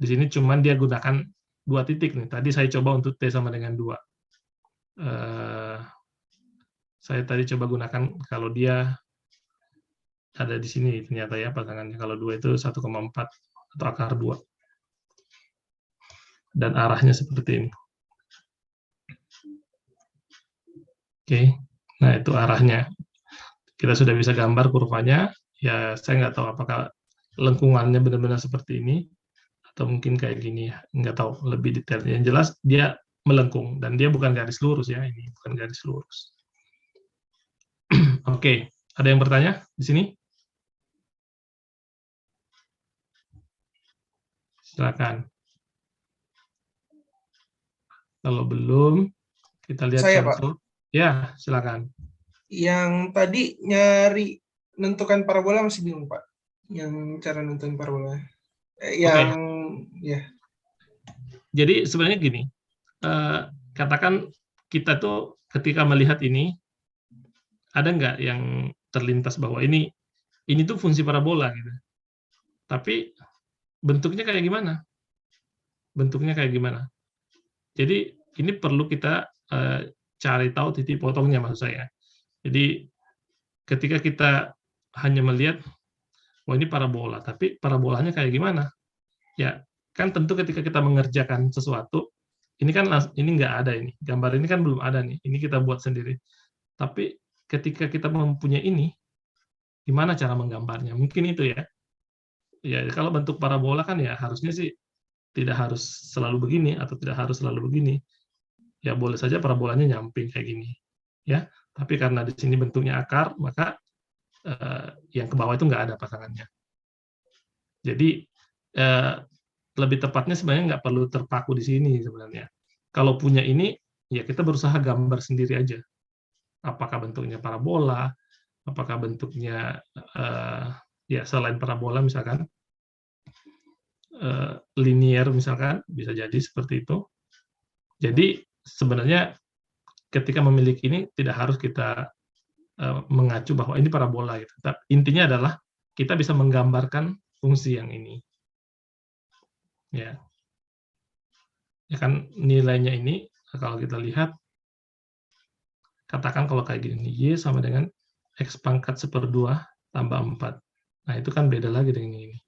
Di sini cuman dia gunakan 2 titik nih. Tadi saya coba untuk T sama dengan 2. Saya tadi coba gunakan kalau dia ada di sini ternyata ya pasangannya. Kalau 2 itu 1,4 atau akar 2. Dan arahnya seperti ini. Oke, nah itu arahnya. Kita sudah bisa gambar kurvanya. Ya, saya nggak tahu apakah lengkungannya benar-benar seperti ini, atau mungkin kayak gini ya. Nggak tahu lebih detailnya. Yang jelas, dia melengkung. Dan dia bukan garis lurus ya, ini bukan garis lurus. Oke, ada yang bertanya di sini? Silakan. Kalau belum, kita lihat Saya, contoh. Ya, silakan. Yang tadi nyari menentukan parabola masih bingung, Pak. Yang cara nentuin parabola. Ya. Jadi sebenarnya gini, katakan kita tuh ketika melihat ini, ada nggak yang terlintas bahwa ini tuh fungsi parabola gitu. Tapi bentuknya kayak gimana? Bentuknya kayak gimana? Jadi ini perlu kita cari tahu titik potongnya maksud saya. Jadi ketika kita hanya melihat, wah ini parabola, tapi parabolanya kayak gimana? Ya, kan tentu ketika kita mengerjakan sesuatu, ini kan ini nggak ada ini, gambar ini kan belum ada nih, ini kita buat sendiri. Tapi ketika kita mempunyai ini, gimana cara menggambarnya? Mungkin itu ya. Ya, kalau bentuk parabola kan ya harusnya sih tidak harus selalu begini atau tidak harus selalu begini. Ya boleh saja parabolanya nyamping kayak gini. Ya, tapi karena di sini bentuknya akar, maka yang ke bawah itu nggak ada pasangannya. Jadi lebih tepatnya sebenarnya nggak perlu terpaku di sini sebenarnya. Kalau punya ini, ya kita berusaha gambar sendiri aja. Apakah bentuknya parabola, apakah bentuknya ya selain parabola misalkan linier misalkan, bisa jadi seperti itu. Jadi sebenarnya ketika memiliki ini tidak harus kita mengacu bahwa ini parabola gitu. Tapi intinya adalah kita bisa menggambarkan fungsi yang ini. Ya. Ya kan nilainya ini kalau kita lihat katakan kalau kayak gini, Y sama dengan X pangkat 1/2 tambah 4. Nah, itu kan beda lagi dengan ini.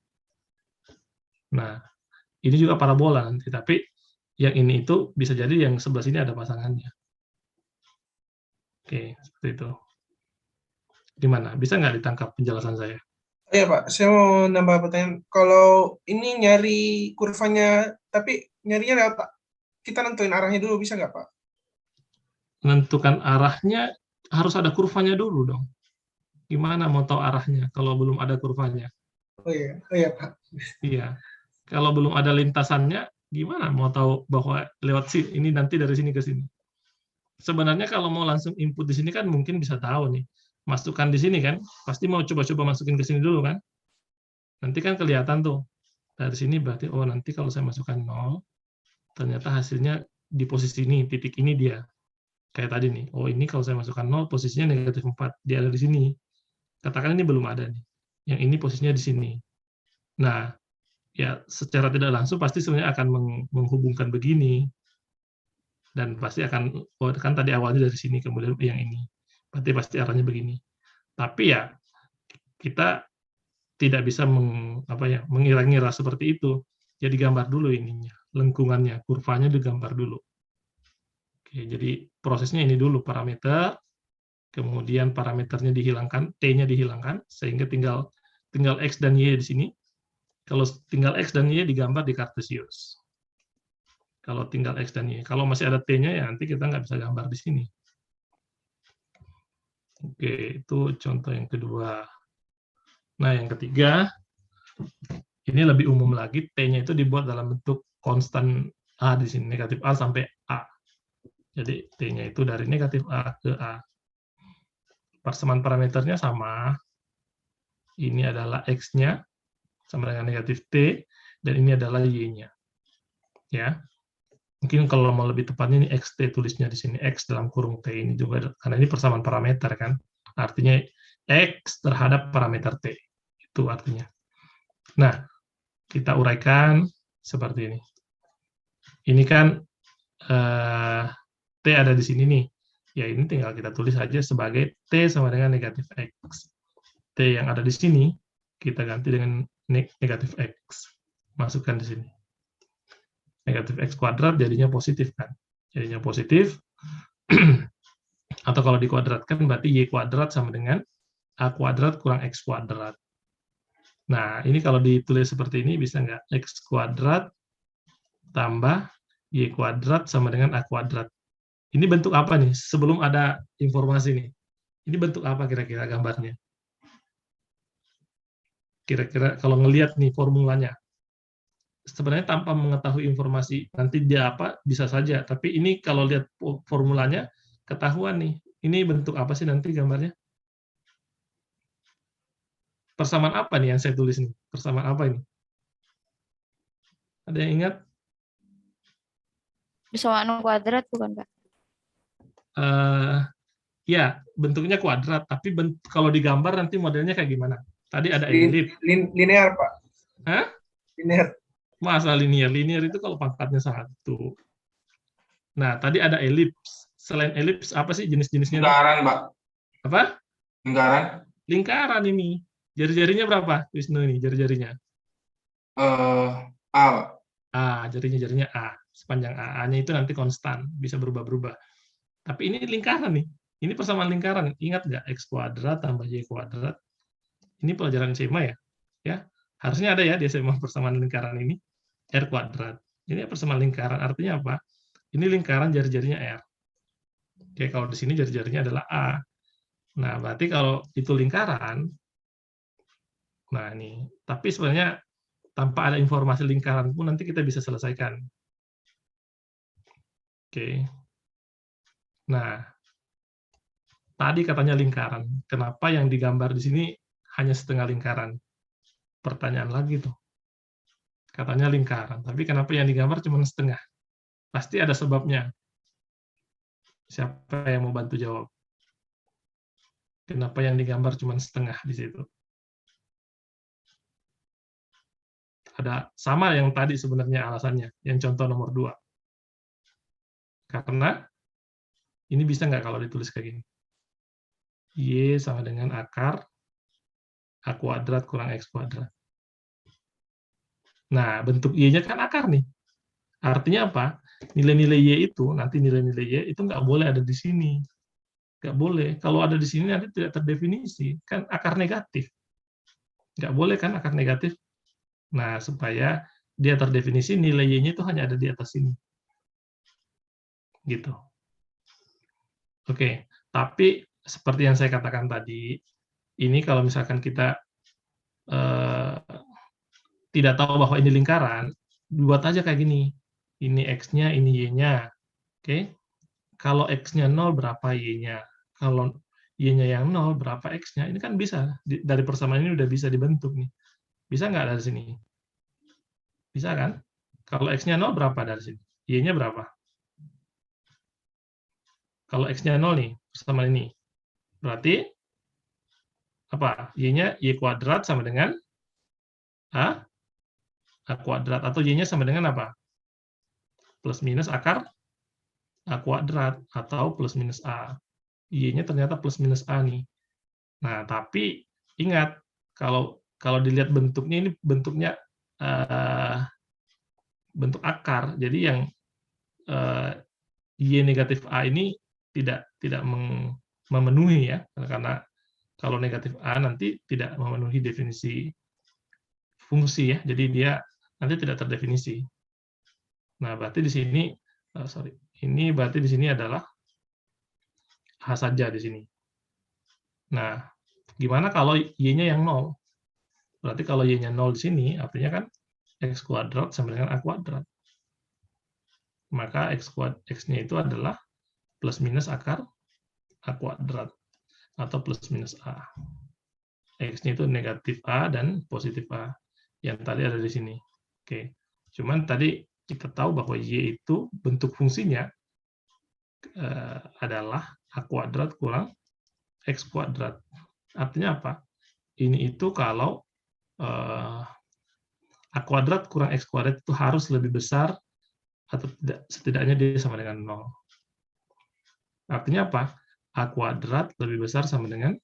Nah, ini juga parabola nanti, tapi yang ini itu bisa jadi yang sebelah sini ada pasangannya. Oke, seperti itu. Gimana? Bisa nggak ditangkap penjelasan saya? Iya, Pak. Saya mau nambah pertanyaan. Kalau ini nyari kurvanya, tapi nyarinya lewat kita nentuin arahnya dulu, bisa nggak, Pak? Menentukan arahnya harus ada kurvanya dulu dong. Gimana mau tahu arahnya kalau belum ada kurvanya? Oh iya, Pak. Iya. Kalau belum ada lintasannya, gimana mau tahu bahwa lewat sini, ini nanti dari sini ke sini? Sebenarnya kalau mau langsung input di sini kan mungkin bisa tahu nih. Masukkan di sini kan, pasti mau coba-coba masukin ke sini dulu kan? Nanti kan kelihatan tuh. Dari sini berarti, oh nanti kalau saya masukkan 0, ternyata hasilnya di posisi ini, titik ini dia. Kayak tadi nih, oh ini kalau saya masukkan 0, posisinya negatif 4, dia ada di sini. Katakan ini belum ada nih. Yang ini posisinya di sini. Nah, ya secara tidak langsung pasti sebenarnya akan menghubungkan begini. Dan pasti akan, oh kan tadi awalnya dari sini, kemudian yang ini. Berarti pasti arahnya begini. Tapi ya, kita tidak bisa mengira-ngira seperti itu. Jadi gambar dulu ininya, lengkungannya, kurvanya digambar dulu. Oke, jadi prosesnya ini dulu, parameter, kemudian parameternya dihilangkan, T-nya dihilangkan, sehingga tinggal X dan Y di sini. Kalau tinggal X dan Y digambar di Cartesius. Kalau tinggal X dan Y. Kalau masih ada T-nya ya nanti kita nggak bisa gambar di sini. Oke, itu contoh yang kedua. Nah, yang ketiga, ini lebih umum lagi, T-nya itu dibuat dalam bentuk konstan A di sini, negatif A sampai A. Jadi, T-nya itu dari negatif A ke A. Persamaan parameternya sama. Ini adalah X-nya, sama dengan negatif T, dan ini adalah Y-nya. Ya. Mungkin kalau mau lebih tepatnya, ini XT tulisnya di sini, X dalam kurung T ini juga, karena ini persamaan parameter kan. Artinya, X terhadap parameter T. Itu artinya. Nah, kita uraikan seperti ini. Ini kan T ada di sini nih. Ya, ini tinggal kita tulis saja sebagai T sama dengan negatif X. T yang ada di sini, kita ganti dengan negatif X. Masukkan di sini. Negatif X kuadrat jadinya positif kan. Jadinya positif. Atau kalau dikuadratkan berarti Y kuadrat sama dengan A kuadrat kurang X kuadrat. Nah, ini kalau ditulis seperti ini bisa nggak? X kuadrat tambah Y kuadrat sama dengan A kuadrat. Ini bentuk apa nih? Sebelum ada informasi nih. Ini bentuk apa kira-kira gambarnya? Kira-kira kalau ngelihat nih formulanya. Sebenarnya tanpa mengetahui informasi nanti dia apa, bisa saja. Tapi ini kalau lihat formulanya, ketahuan nih. Ini bentuk apa sih nanti gambarnya? Persamaan apa nih yang saya tulis nih? Persamaan apa ini? Ada yang ingat? Persamaan kuadrat bukan, Pak? Ya, bentuknya kuadrat. Tapi kalau digambar nanti modelnya kayak gimana? Tadi ada elip. Linear, Pak. Hah? Linear. Masa linear? Linear itu kalau pangkatnya 1. Nah, tadi ada elips. Selain elips, apa sih jenis-jenisnya? Lingkaran, Pak. Apa? Lingkaran. Lingkaran ini. Jari-jarinya berapa, Wisnu ini? Jari-jarinya? A, Pak. A, jarinya A. Sepanjang A-nya itu nanti konstan. Bisa berubah-berubah. Tapi ini lingkaran nih. Ini persamaan lingkaran. Ingat nggak? X kuadrat tambah Y kuadrat. Ini pelajaran SMA ya? Ya. Harusnya ada ya di SMA persamaan lingkaran ini. R kuadrat. Ini persamaan lingkaran. Artinya apa? Ini lingkaran jari-jarinya R. Oke, kalau di sini jari-jarinya adalah A. Nah, berarti kalau itu lingkaran, nah ini. Tapi sebenarnya tanpa ada informasi lingkaran pun nanti kita bisa selesaikan. Oke. Nah, tadi katanya lingkaran. Kenapa yang digambar di sini hanya setengah lingkaran? Pertanyaan lagi tuh. Katanya lingkaran, tapi kenapa yang digambar cuma setengah? Pasti ada sebabnya. Siapa yang mau bantu jawab? Kenapa yang digambar cuma setengah di situ? Ada sama yang tadi sebenarnya alasannya, yang contoh nomor 2. Karena ini bisa nggak kalau ditulis kayak gini? Y sama dengan akar A kuadrat kurang X kuadrat. Nah, bentuk Y-nya kan akar nih. Artinya apa? Nilai-nilai Y itu, nanti nilai-nilai Y itu nggak boleh ada di sini. Nggak boleh. Kalau ada di sini nanti tidak terdefinisi. Kan akar negatif. Nggak boleh kan akar negatif? Nah, supaya dia terdefinisi, nilai Y-nya itu hanya ada di atas sini. Gitu. Oke, tapi seperti yang saya katakan tadi, ini kalau misalkan kita tidak tahu bahwa ini lingkaran, buat aja kayak gini. Ini X-nya, ini Y-nya. Oke. Kalau X-nya 0, berapa Y-nya? Kalau Y-nya yang 0, berapa X-nya? Ini kan bisa. Dari persamaan ini udah bisa dibentuk nih. Bisa nggak dari sini? Bisa kan? Kalau X-nya 0, berapa dari sini? Y-nya berapa? Kalau X-nya 0 nih, persamaan ini. Berarti, apa? Y-nya Y kuadrat sama dengan A kuadrat. Atau Y-nya sama dengan apa? Plus minus akar A kuadrat. Atau plus minus A. Y-nya ternyata plus minus A nih. Nah, tapi ingat, kalau dilihat bentuknya, ini bentuknya bentuk akar. Jadi yang Y negatif A ini tidak memenuhi ya. Karena kalau negatif A nanti tidak memenuhi definisi fungsi ya, jadi dia nanti tidak terdefinisi. Nah, berarti di sini, ini berarti di sini adalah A saja di sini. Nah, gimana kalau Y-nya yang 0? Berarti kalau Y-nya 0 di sini, artinya kan X kuadrat sama dengan A kuadrat. Maka X-nya itu adalah plus minus akar A kuadrat, atau plus minus A. X-nya itu negatif A dan positif A, yang tadi ada di sini. Oke. Cuman tadi kita tahu bahwa Y itu bentuk fungsinya adalah A kuadrat kurang X kuadrat. Artinya apa? Ini itu kalau A kuadrat kurang X kuadrat itu harus lebih besar, atau tidak, setidaknya dia sama dengan 0. Artinya apa? A kuadrat lebih besar sama dengan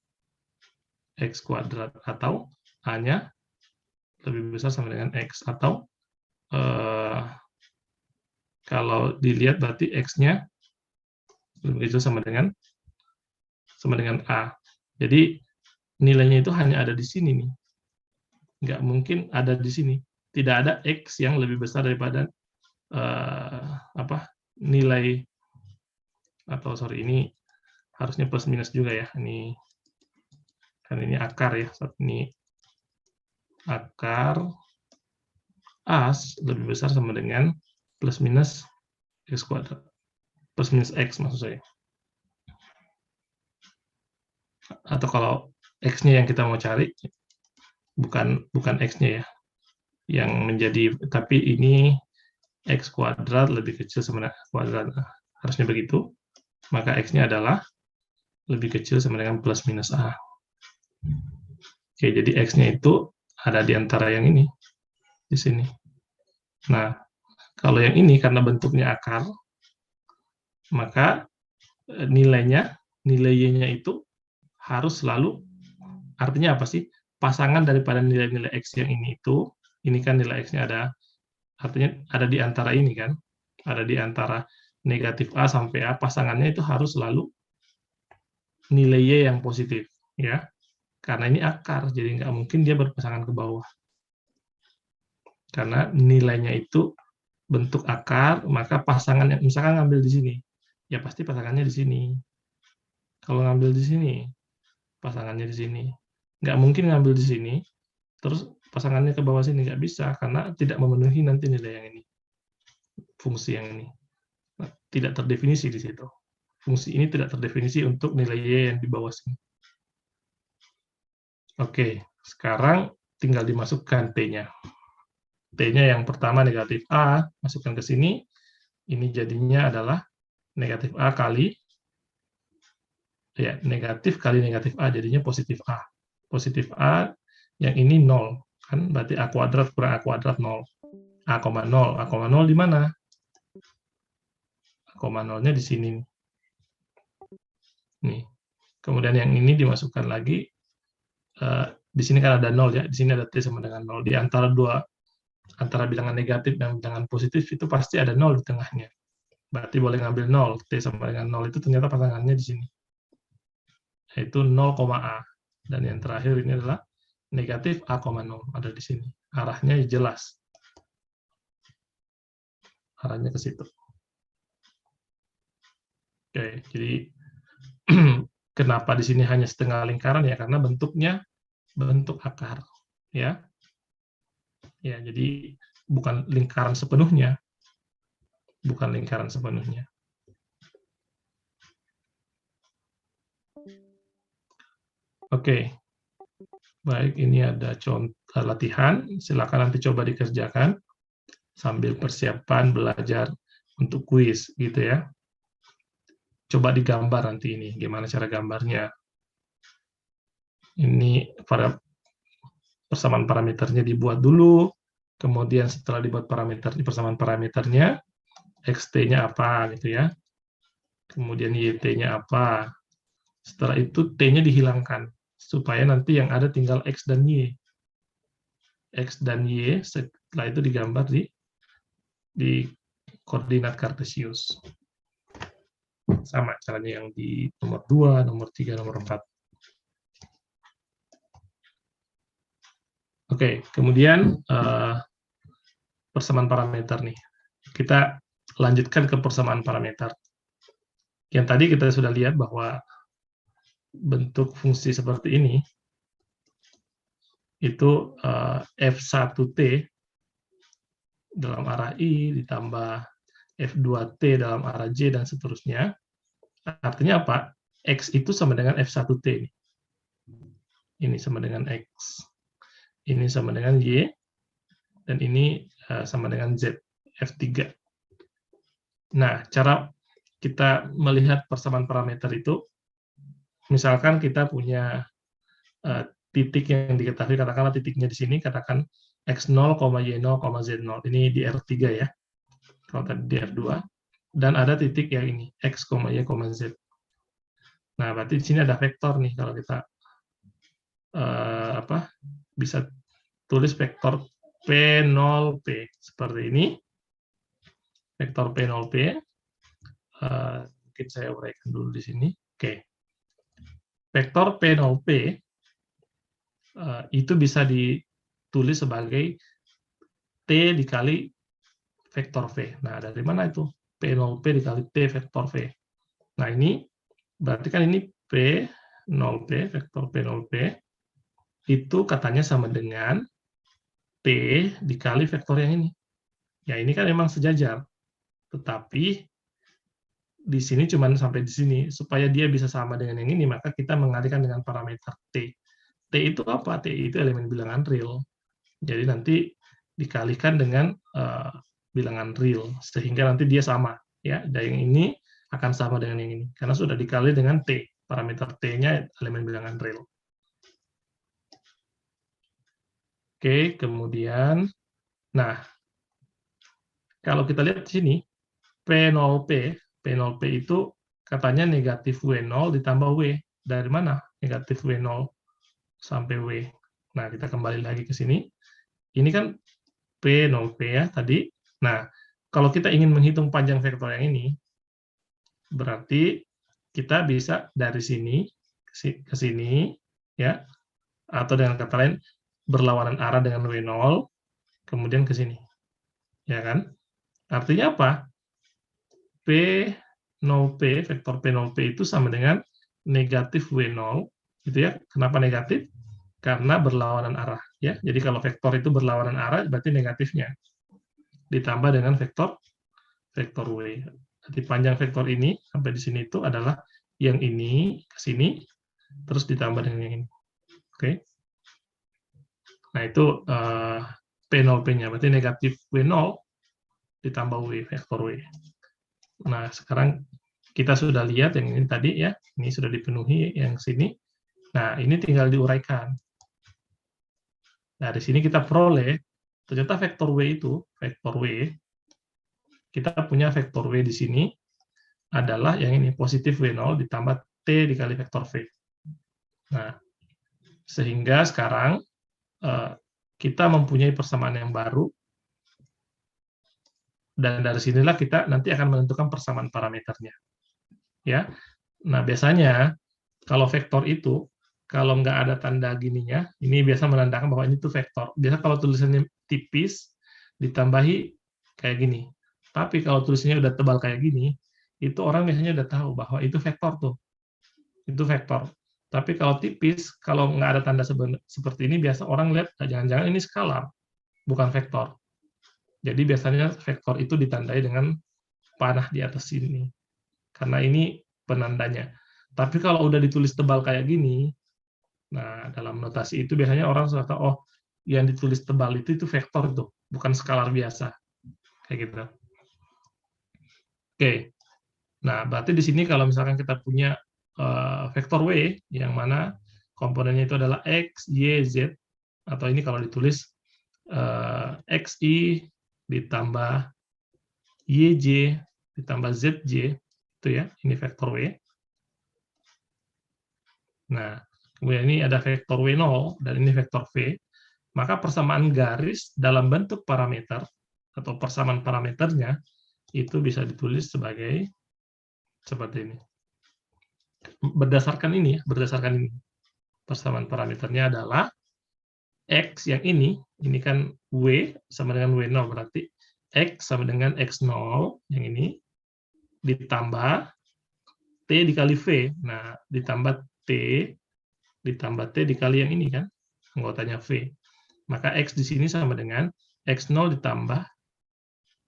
X kuadrat, atau A-nya lebih besar sama dengan X, atau kalau dilihat berarti X-nya lebih kecil sama dengan A. Jadi nilainya itu hanya ada di sini nih. Nggak mungkin ada di sini. Tidak ada X yang lebih besar daripada nilai, atau ini harusnya plus minus juga ya. Ini kan ini akar ya. Ini akar A lebih besar sama dengan plus minus X kuadrat. Plus minus X maksud saya. Atau kalau X-nya yang kita mau cari, bukan X-nya ya, yang menjadi, tapi ini X kuadrat lebih kecil sama dengan kuadrat, harusnya begitu, maka X-nya adalah lebih kecil sama dengan plus minus A. Oke, jadi X-nya itu ada di antara yang ini, di sini. Nah, kalau yang ini karena bentuknya akar, maka nilai Y-nya itu harus selalu, artinya apa sih? Pasangan daripada nilai-nilai X yang ini kan nilai X-nya ada, artinya ada di antara ini kan, ada di antara negatif A sampai A, pasangannya itu harus selalu nilai Y yang positif, ya. Karena ini akar, jadi nggak mungkin dia berpasangan ke bawah. Karena nilainya itu bentuk akar, maka pasangan yang misalkan ngambil di sini, ya pasti pasangannya di sini. Kalau ngambil di sini, pasangannya di sini. Nggak mungkin ngambil di sini, terus pasangannya ke bawah sini, nggak bisa, karena tidak memenuhi nanti nilai yang ini, fungsi yang ini. Nah, tidak terdefinisi di situ. Fungsi ini tidak terdefinisi untuk nilai Y yang di bawah sini. Oke, sekarang tinggal dimasukkan T-nya. T-nya yang pertama negatif A, masukkan ke sini, ini jadinya adalah negatif A kali, ya, negatif kali negatif A, jadinya positif A. Positif A, yang ini 0, kan berarti A kuadrat kurang A kuadrat 0. A,0, A,0 di mana? A,0-nya di sini. Nih. Kemudian yang ini dimasukkan lagi, di sini kan ada 0 ya, di sini ada T sama dengan 0. Di antara bilangan negatif dan bilangan positif itu pasti ada 0 di tengahnya. Berarti boleh ngambil 0, T sama dengan 0 itu ternyata pasangannya di sini. Yaitu 0, A. Dan yang terakhir ini adalah negatif A,0, ada di sini. Arahnya jelas. Arahnya ke situ. Oke, jadi kenapa di sini hanya setengah lingkaran ya? Karena bentuknya bentuk akar, ya. Ya, jadi bukan lingkaran sepenuhnya. Bukan lingkaran sepenuhnya. Oke. Baik, ini ada contoh latihan. Silakan nanti coba dikerjakan sambil persiapan belajar untuk kuis, gitu ya. Coba digambar nanti ini, gimana cara gambarnya. Ini persamaan parameternya dibuat dulu, kemudian setelah dibuat persamaan parameternya, xt-nya apa, gitu ya. Kemudian yt-nya apa. Setelah itu t-nya dihilangkan, supaya nanti yang ada tinggal x dan y. X dan y, setelah itu digambar di koordinat kartesius. Sama caranya yang di nomor 2, nomor 3, nomor 4. Oke, kemudian persamaan parameter nih. Kita lanjutkan ke persamaan parameter. Yang tadi kita sudah lihat bahwa bentuk fungsi seperti ini itu F1T dalam arah I ditambah F2T dalam arah J dan seterusnya. Artinya apa? X itu sama dengan F1T. Ini sama dengan X. Ini sama dengan Y. Dan ini sama dengan Z, F3. Nah, cara kita melihat persamaan parameter itu, misalkan kita punya titik yang diketahui, katakanlah titiknya di sini, katakan X0, Y0, Z0. Ini di R3 ya, kalau tadi di R2. Dan ada titik yang ini, X, Y, Z. Nah, berarti di sini ada vektor nih, kalau kita bisa tulis vektor P0P seperti ini. Vektor P0P, mungkin saya uraikan dulu di sini. Oke. Vektor P0P itu bisa ditulis sebagai T dikali vektor V. Nah, dari mana itu? P0P dikali T vektor V. Nah, ini berarti kan ini P0P, vektor P0P, itu katanya sama dengan T dikali vektor yang ini. Ya, ini kan memang sejajar. Tetapi di sini cuma sampai di sini. Supaya dia bisa sama dengan yang ini, maka kita mengalihkan dengan parameter T. T itu apa? T itu elemen bilangan real. Jadi nanti dikalikan dengan bilangan real, sehingga nanti dia sama. Ya, dan yang ini akan sama dengan yang ini. Karena sudah dikali dengan T. Parameter T-nya elemen bilangan real. Oke, kemudian, nah, kalau kita lihat di sini, P0P itu katanya negatif W0 ditambah W. Dari mana negatif W0 sampai W? Nah, kita kembali lagi ke sini. Ini kan P0P ya tadi. Nah, kalau kita ingin menghitung panjang vektor yang ini, berarti kita bisa dari sini ke sini, ya, atau dengan kata lain, berlawanan arah dengan W0, kemudian ke sini. Ya kan? Artinya apa? P0P, vektor P0P itu sama dengan negatif W0, gitu ya. Kenapa negatif? Karena berlawanan arah, ya. Jadi kalau vektor itu berlawanan arah, berarti negatifnya. Ditambah dengan vektor W. Jadi panjang vektor ini sampai di sini itu adalah yang ini ke sini, terus ditambah dengan yang ini. Oke. Nah, itu P0P-nya, berarti negatif W0 ditambah W, vektor W. Nah, sekarang kita sudah lihat yang ini tadi ya, ini sudah dipenuhi yang sini. Nah, ini tinggal diuraikan. Dari sini kita peroleh, ternyata vektor W itu, vektor W, kita punya vektor W di sini adalah yang ini, positif W0 ditambah T dikali vektor V. Nah, sehingga sekarang kita mempunyai persamaan yang baru, dan dari sinilah kita nanti akan menentukan persamaan parameternya. Ya, nah biasanya kalau vektor itu kalau nggak ada tanda gininya, ini biasa menandakan bahwa ini tuh vektor. Biasa kalau tulisannya tipis ditambahi kayak gini. Tapi kalau tulisannya udah tebal kayak gini, itu orang biasanya udah tahu bahwa itu vektor tuh. Itu vektor. Tapi kalau tipis, kalau nggak ada tanda seperti ini, biasa orang lihat, jangan-jangan ini skalar, bukan vektor. Jadi biasanya vektor itu ditandai dengan panah di atas sini. Karena ini penandanya. Tapi kalau udah ditulis tebal kayak gini, nah dalam notasi itu biasanya orang sudah tahu, oh yang ditulis tebal itu vektor itu, bukan skalar biasa. Kayak gitu. Oke. Nah, berarti di sini kalau misalkan kita punya vektor W, yang mana komponennya itu adalah X, Y, Z, atau ini kalau ditulis XI ditambah YJ ditambah ZJ, itu ya, ini vektor W. Nah, kemudian ini ada vektor W0, dan ini vektor V, maka persamaan garis dalam bentuk parameter, atau persamaan parameternya, itu bisa ditulis sebagai seperti ini. Berdasarkan ini, persamaan parameternya adalah X yang ini kan W sama dengan W0, berarti X sama dengan X0, yang ini, ditambah T dikali V. Nah, ditambah T dikali yang ini kan, anggotanya V. Maka X di sini sama dengan X0 ditambah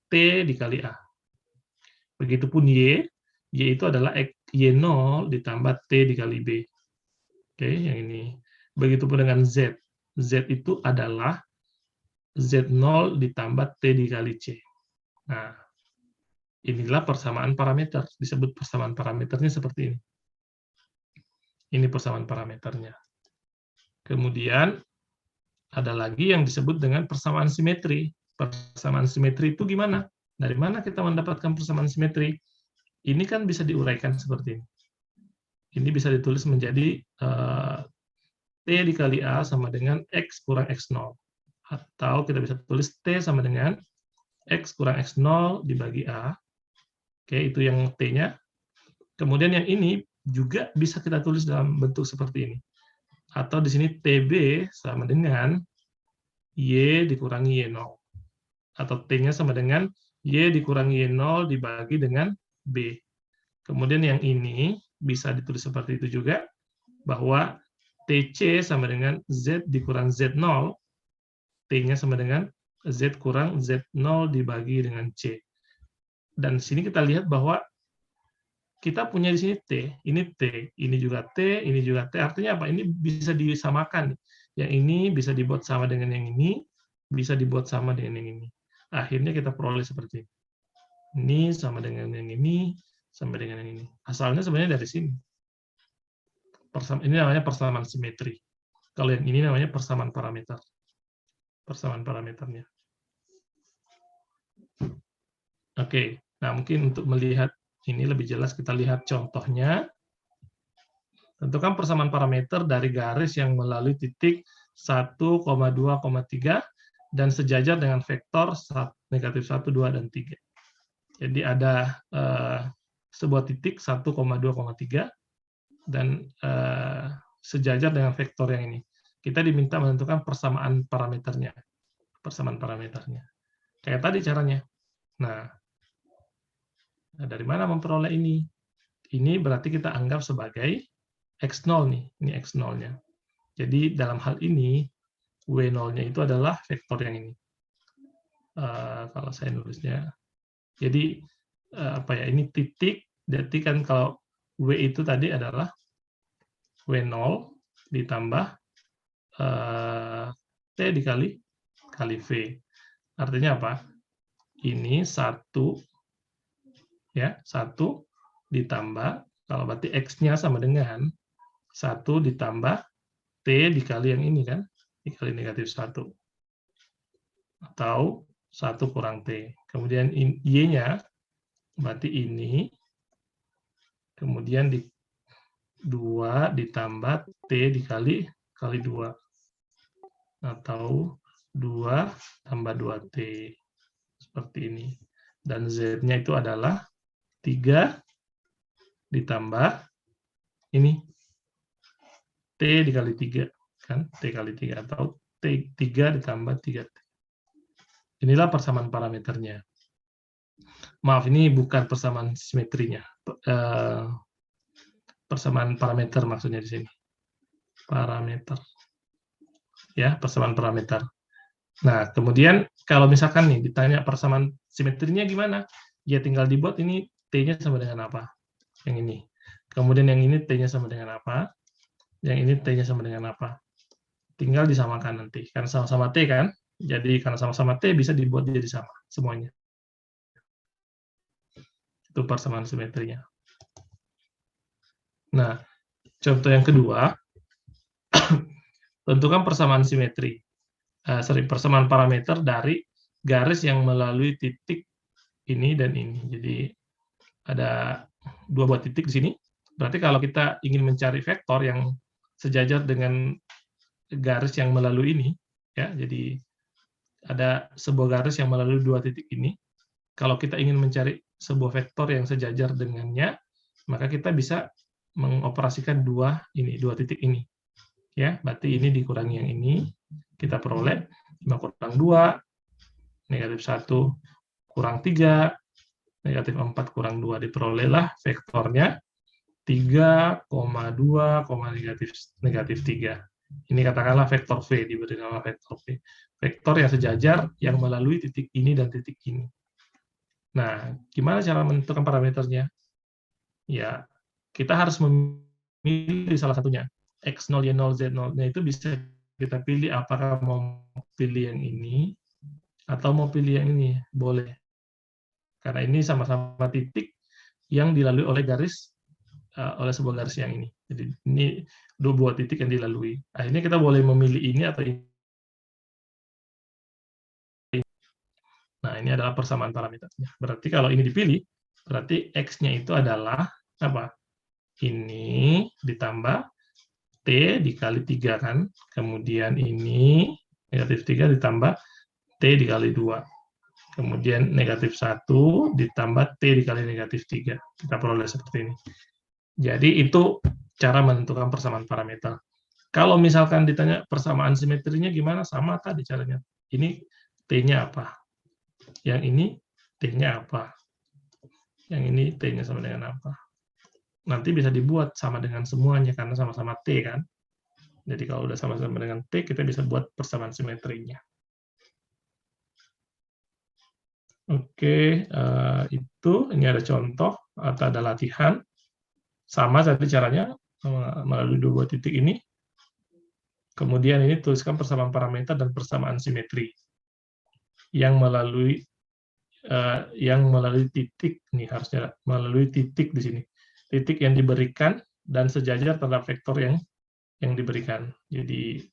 T dikali A. Begitupun Y itu adalah Y0 ditambah T dikali B. Oke, yang ini. Begitupun dengan Z. Z itu adalah Z0 ditambah T dikali C. Nah, inilah persamaan parameter. Disebut persamaan parameternya seperti ini. Ini persamaan parameternya. Kemudian, ada lagi yang disebut dengan persamaan simetri. Persamaan simetri itu gimana? Dari mana kita mendapatkan persamaan simetri? Ini kan bisa diuraikan seperti ini. Ini bisa ditulis menjadi T dikali A sama dengan X kurang X0. Atau kita bisa tulis T sama dengan X kurang X0 dibagi A. Oke, itu yang T-nya. Kemudian yang ini juga bisa kita tulis dalam bentuk seperti ini. Atau di sini TB sama dengan Y dikurangi Y0. Atau T-nya sama dengan Y dikurangi Y0 dibagi dengan B. Kemudian yang ini bisa ditulis seperti itu juga, bahwa TC sama dengan Z dikurang Z0, T-nya sama dengan Z kurang Z0 dibagi dengan C. Dan di sini kita lihat bahwa kita punya di sini T, ini juga T, ini juga T. Artinya apa? Ini bisa disamakan. Yang ini bisa dibuat sama dengan yang ini, bisa dibuat sama dengan yang ini. Akhirnya kita peroleh seperti ini. Ini sama dengan yang ini, sama dengan yang ini. Asalnya sebenarnya dari sini. Ini namanya persamaan simetri. Kalau yang ini namanya persamaan parameter. Persamaan parameternya. Oke, nah mungkin untuk melihat ini lebih jelas kita lihat contohnya. Tentukan persamaan parameter dari garis yang melalui titik 1, 2, 3 dan sejajar dengan vektor negatif 1, 2, dan 3. Jadi ada sebuah titik 1, 2, 3 dan sejajar dengan vektor yang ini. Kita diminta menentukan persamaan parameternya. Persamaan parameternya. Kayak tadi caranya. Nah, dari mana memperoleh ini? Ini berarti kita anggap sebagai X0 nih. Ini X0-nya. Jadi dalam hal ini, W0-nya itu adalah vektor yang ini. Kalau saya nulisnya. Jadi, ini titik. Jadi kan kalau W itu tadi adalah W0 ditambah T dikali V. Artinya apa? Ini 1 ditambah, kalau berarti X-nya sama dengan 1 ditambah T dikali yang ini kan, dikali negatif 1. Atau 1 kurang T. Kemudian Y-nya, berarti ini, kemudian 2 ditambah T dikali 2. Atau 2 tambah 2T. Seperti ini. Dan Z-nya itu adalah 3 ditambah ini T dikali 3 kan, T kali 3 atau T3 ditambah 3T. Inilah persamaan parameternya. Maaf, ini bukan persamaan simetrinya. Persamaan parameter maksudnya di sini. Parameter. Ya, persamaan parameter. Nah, kemudian kalau misalkan nih ditanya persamaan simetrinya gimana? Ya tinggal dibuat ini T-nya sama dengan apa? Yang ini. Kemudian yang ini T-nya sama dengan apa? Yang ini T-nya sama dengan apa? Tinggal disamakan nanti. Karena sama-sama T kan? Jadi karena sama-sama T bisa dibuat jadi sama semuanya. Itu persamaan simetrinya. Nah, contoh yang kedua, tentukan persamaan simetri. Persamaan parameter dari garis yang melalui titik ini dan ini. Jadi ada 2 buah titik di sini. Berarti kalau kita ingin mencari vektor yang sejajar dengan garis yang melalui ini, ya, jadi ada sebuah garis yang melalui 2 titik ini. Kalau kita ingin mencari sebuah vektor yang sejajar dengannya, maka kita bisa mengoperasikan 2 titik ini. Ya, berarti ini dikurangi yang ini, kita peroleh 5 kurang 2, negatif 1 kurang 3, negatif 4 kurang 2, diperolehlah vektornya 3,2, negatif 3. Ini katakanlah vektor V, diberi nama vektor V. Vektor yang sejajar yang melalui titik ini dan titik ini. Nah, gimana cara menentukan parameternya? Ya, kita harus memilih salah satunya. X0, Y0, Z0. Nah, itu bisa kita pilih apakah mau pilih yang ini atau mau pilih yang ini. Boleh. Karena ini sama-sama titik yang dilalui oleh garis, oleh sebuah garis yang ini. Jadi ini dua buah titik yang dilalui. Akhirnya kita boleh memilih ini atau ini. Nah, ini adalah persamaan parameternya. Berarti kalau ini dipilih, berarti X-nya itu adalah apa? Ini ditambah T dikali 3 kan. Kemudian ini negatif 3 ditambah T dikali 2. Kemudian negatif 1 ditambah T dikali negatif 3. Kita peroleh seperti ini. Jadi itu cara menentukan persamaan parameter. Kalau misalkan ditanya persamaan simetrinya gimana, sama tadi caranya. Ini T-nya apa? Yang ini T-nya apa? Yang ini T-nya sama dengan apa? Nanti bisa dibuat sama dengan semuanya, karena sama-sama T kan. Jadi kalau udah sama-sama dengan T, kita bisa buat persamaan simetrinya. Oke, itu. Ini ada contoh, atau ada latihan. Sama tadi caranya, melalui dua buah titik ini. Kemudian ini tuliskan persamaan parameter dan persamaan simetri. Yang melalui titik, nih harusnya melalui titik di sini. Titik yang diberikan dan sejajar terhadap vektor yang diberikan. Jadi,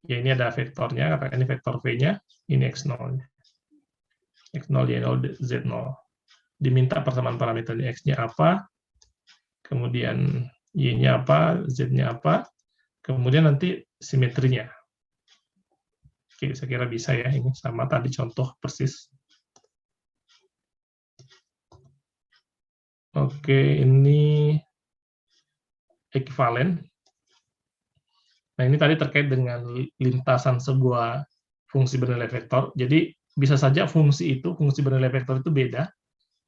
ya ini ada vektornya, ini vektor V-nya, ini X0-nya. X0, Y0, Z0. Diminta persamaan parameternya, X-nya apa, kemudian Y-nya apa, Z-nya apa, kemudian nanti simetrinya. Oke, saya kira bisa ya, ini sama tadi contoh persis. Oke, ini ekivalen. Nah, ini tadi terkait dengan lintasan sebuah fungsi bernilai vektor. Jadi, bisa saja fungsi bernilai vektor itu beda.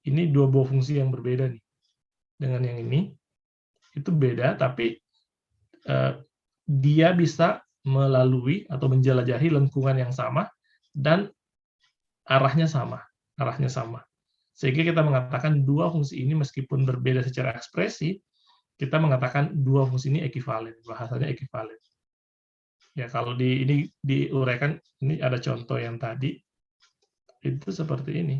Ini dua buah fungsi yang berbeda nih. Dengan yang ini, itu beda, tapi dia bisa melalui atau menjelajahi lengkungan yang sama, dan arahnya sama. Sehingga kita mengatakan dua fungsi ini meskipun berbeda secara ekspresi, kita mengatakan dua fungsi ini ekivalen, bahasanya ekivalen. Ya, kalau ini diuraikan, ini ada contoh yang tadi, itu seperti ini.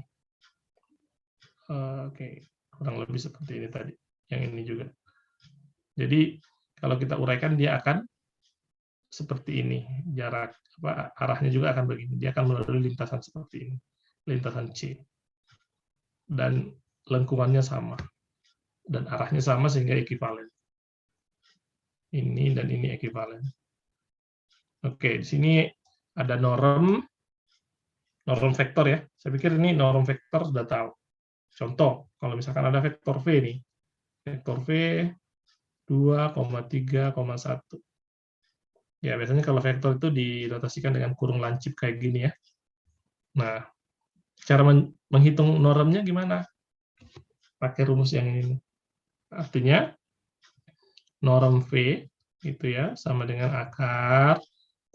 Oke, kurang lebih seperti ini tadi, yang ini juga. Jadi, kalau kita uraikan, dia akan seperti ini, jarak, arahnya juga akan begini, dia akan melalui lintasan seperti ini, lintasan C. Dan lengkungannya sama, dan arahnya sama sehingga ekivalen. Ini dan ini ekivalen. Oke, di sini ada norm vektor ya. Saya pikir ini norm vektor sudah tahu. Contoh, kalau misalkan ada vektor V nih, vektor V 2,3,1. Ya, biasanya kalau vektor itu dinotasikan dengan kurung lancip kayak gini ya. Nah, cara menghitung normnya gimana? Pakai rumus yang ini. Artinya, norm V itu ya sama dengan akar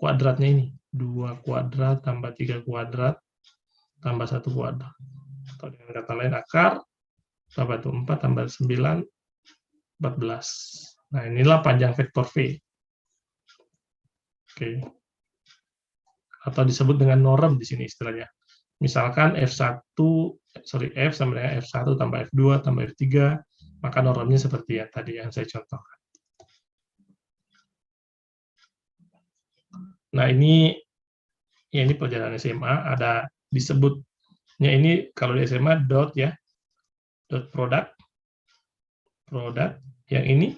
kuadratnya ini. 2 kuadrat tambah 3 kuadrat tambah 1 kuadrat. Atau dengan kata lain, akar tambah 4 tambah 9, 14. Nah, inilah panjang vektor V. Oke. Atau disebut dengan norm di sini istilahnya. Misalkan F sama dengan F1 tambah F2 tambah F3, maka normnya seperti yang tadi yang saya contohkan. Nah, ini pelajaran SMA, ada disebutnya ini kalau di SMA dot ya, dot product, yang ini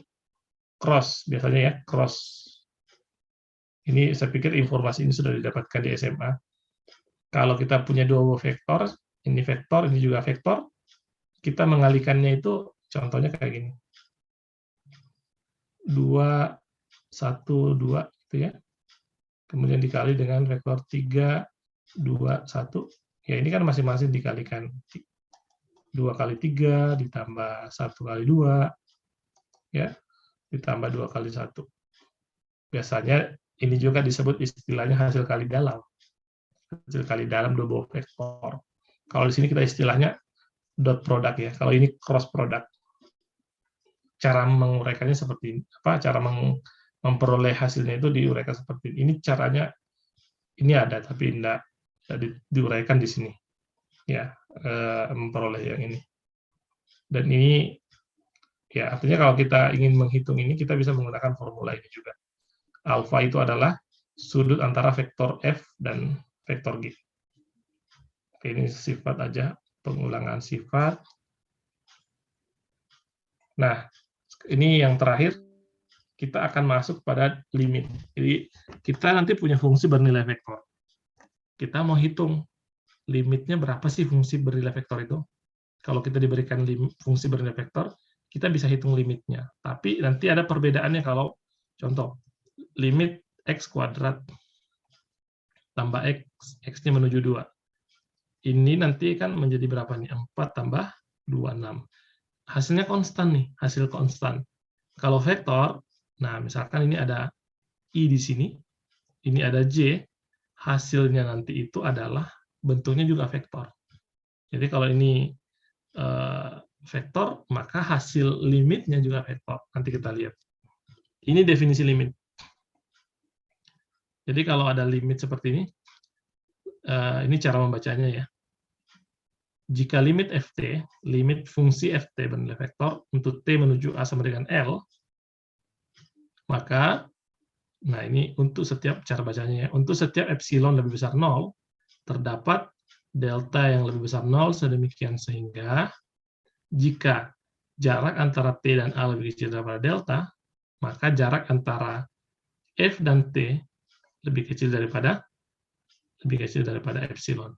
cross, biasanya ya, cross. Ini saya pikir informasi ini sudah didapatkan di SMA. Kalau kita punya dua buah vektor, ini juga vektor, kita mengalihkannya itu contohnya kayak gini. 2, 1, 2, gitu ya. Kemudian dikali dengan vektor 3, 2, 1. Ya, ini kan masing-masing dikalikan 2 kali 3 ditambah 1 kali 2, ya, ditambah 2 kali 1. Biasanya ini juga disebut istilahnya hasil kali dalam. Hasil kali dalam double vektor. Kalau di sini kita istilahnya dot product ya. Kalau ini cross product. Cara menguraikannya seperti ini. Cara memperoleh hasilnya itu diuraikan seperti ini. Ini caranya, ini ada, tapi tidak diuraikan di sini. Ya, memperoleh yang ini. Dan ini, ya artinya kalau kita ingin menghitung ini, kita bisa menggunakan formula ini juga. Alfa itu adalah sudut antara vektor F dan vektor G. Oke, ini sifat aja, pengulangan sifat. Nah, ini yang terakhir, kita akan masuk pada limit. Jadi, kita nanti punya fungsi bernilai vektor. Kita mau hitung limitnya berapa sih fungsi bernilai vektor itu. Kalau kita diberikan fungsi bernilai vektor, kita bisa hitung limitnya. Tapi nanti ada perbedaannya kalau, contoh, limit x kuadrat tambah x-nya menuju 2. Ini nanti kan menjadi berapa nih? 4 tambah 2, 6. Hasilnya konstan nih, hasil konstan. Kalau vektor, nah misalkan ini ada I di sini, ini ada J, hasilnya nanti itu adalah bentuknya juga vektor. Jadi kalau ini vektor, maka hasil limitnya juga vektor. Nanti kita lihat. Ini definisi limit. Jadi kalau ada limit seperti ini cara membacanya ya. Jika limit ft, limit fungsi ft bernilai vektor untuk t menuju a sama dengan L, maka, nah ini untuk setiap cara bacanya ya, untuk setiap epsilon lebih besar 0, terdapat delta yang lebih besar 0 sedemikian sehingga jika jarak antara t dan a lebih kecil daripada delta, maka jarak antara f dan t lebih kecil daripada epsilon.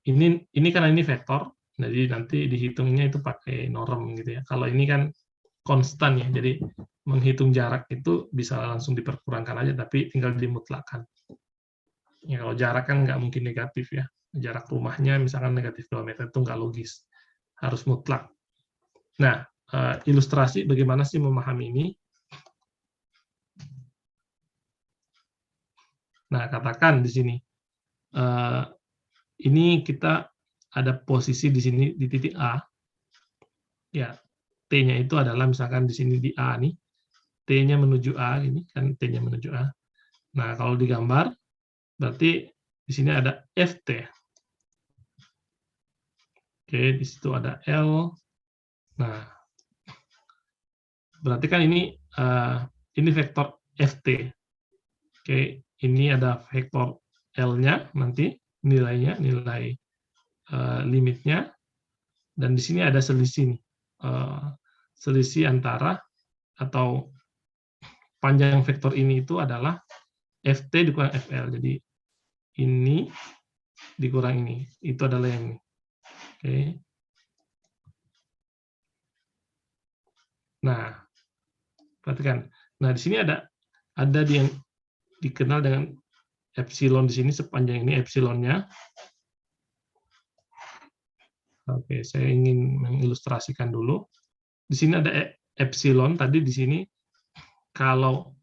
Ini karena ini vektor, jadi nanti dihitungnya itu pakai norm gitu ya. Kalau ini kan konstan ya, jadi menghitung jarak itu bisa langsung diperkurangkan aja, tapi tinggal dimutlakkan. Ya, kalau jarak kan nggak mungkin negatif ya. Jarak rumahnya misalkan negatif 2 meter itu nggak logis, harus mutlak. Nah, ilustrasi bagaimana sih memahami ini? Nah, katakan di sini, ini kita ada posisi di sini di titik A, ya, T-nya itu adalah misalkan di sini di A nih, T-nya menuju A, ini kan T-nya menuju A. Nah, kalau digambar, berarti di sini ada FT. Oke, di situ ada L. Nah, berarti kan ini vektor FT. Oke, ini ada vektor L-nya nanti nilainya, nilai limitnya, dan di sini ada selisih nih, selisih antara atau panjang vektor ini itu adalah FT dikurang FL. Jadi ini dikurang ini, itu adalah yang ini. Oke. Nah, perhatikan. Nah, di sini ada yang dikenal dengan epsilon di sini, sepanjang ini epsilonnya. Oke, saya ingin mengilustrasikan dulu. Di sini ada epsilon, tadi di sini kalau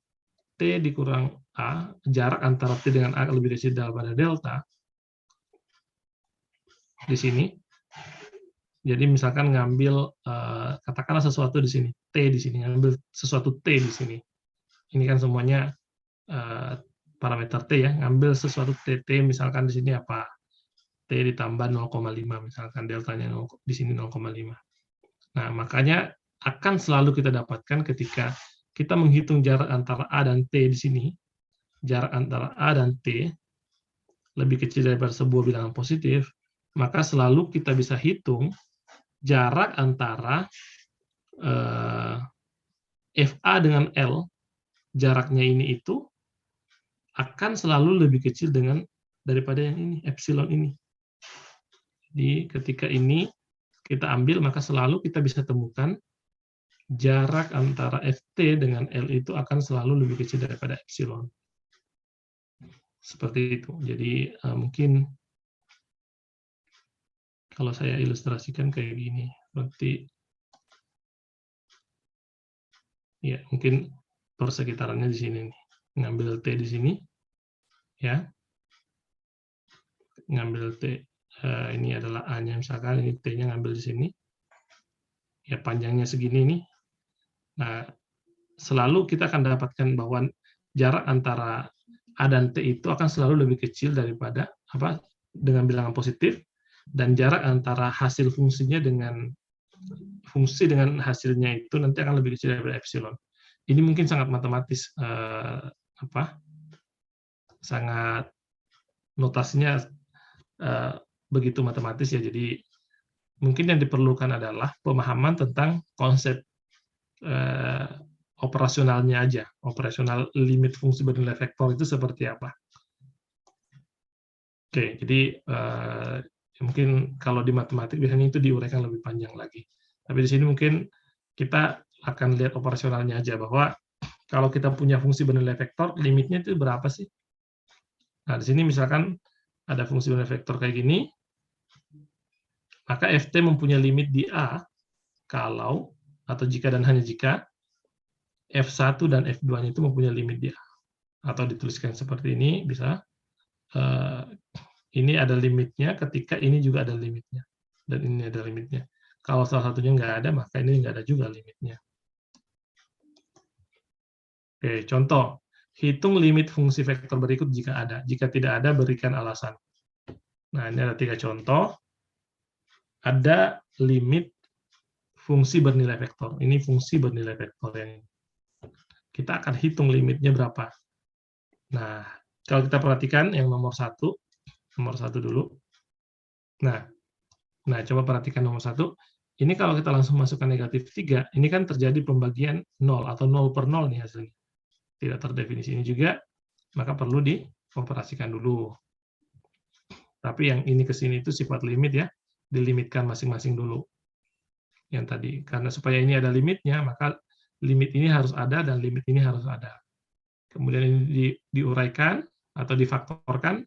T dikurang A, jarak antara T dengan A lebih kecil daripada delta, di sini. Jadi misalkan ngambil, katakanlah sesuatu di sini, T di sini, ngambil sesuatu T di sini. Ini kan semuanya parameter T ya, ngambil sesuatu TT, misalkan di sini apa? T ditambah 0,5, misalkan deltanya di sini 0,5. Nah, makanya akan selalu kita dapatkan ketika kita menghitung jarak antara A dan T di sini, jarak antara A dan T lebih kecil daripada sebuah bilangan positif, maka selalu kita bisa hitung jarak antara FA dengan L, jaraknya ini itu akan selalu lebih kecil daripada yang ini, epsilon ini. Jadi ketika ini kita ambil, maka selalu kita bisa temukan jarak antara FT dengan L itu akan selalu lebih kecil daripada epsilon. Seperti itu. Jadi mungkin kalau saya ilustrasikan kayak gini, berarti ya mungkin persekitarannya di sini nih. Ngambil T di sini, ya. Ngambil T, ini adalah A-nya misalkan, ini T-nya ngambil di sini. Ya panjangnya segini nih. Nah, selalu kita akan dapatkan bahwa jarak antara A dan T itu akan selalu lebih kecil daripada dengan bilangan positif, dan jarak antara hasil fungsinya dengan fungsi dengan hasilnya itu nanti akan lebih kecil daripada epsilon. Ini mungkin sangat matematis, sangat notasinya begitu matematis ya. Jadi mungkin yang diperlukan adalah pemahaman tentang konsep operasionalnya aja, operasional limit fungsi bernilai vektor itu seperti apa. Oke, jadi mungkin kalau di matematik biasanya itu diuraikan lebih panjang lagi. Tapi di sini mungkin kita akan lihat operasionalnya aja, bahwa kalau kita punya fungsi bernilai vektor, limitnya itu berapa sih? Nah, di sini misalkan ada fungsi bernilai vektor kayak gini, maka FT mempunyai limit di A kalau, atau jika dan hanya jika, F1 dan F2-nya itu mempunyai limit di A. Atau dituliskan seperti ini, bisa. Ini ada limitnya ketika ini juga ada limitnya. Dan ini ada limitnya. Kalau salah satunya nggak ada, maka ini nggak ada juga limitnya. Oke, contoh. Hitung limit fungsi vektor berikut jika ada. Jika tidak ada, berikan alasan. Nah, ini ada 3 contoh. Ada limit fungsi bernilai vektor. Ini fungsi bernilai vektor yang kita akan hitung limitnya berapa. Nah, kalau kita perhatikan yang nomor 1 dulu. Nah, coba perhatikan nomor 1. Ini kalau kita langsung masukkan negatif 3, ini kan terjadi pembagian 0 atau 0 per 0 nih hasilnya. Tidak terdefinisi ini juga, maka perlu dioperasikan dulu. Tapi yang ini ke sini itu sifat limit ya, dilimitkan masing-masing dulu. Yang tadi, karena supaya ini ada limitnya, maka limit ini harus ada dan limit ini harus ada. Kemudian ini diuraikan atau difaktorkan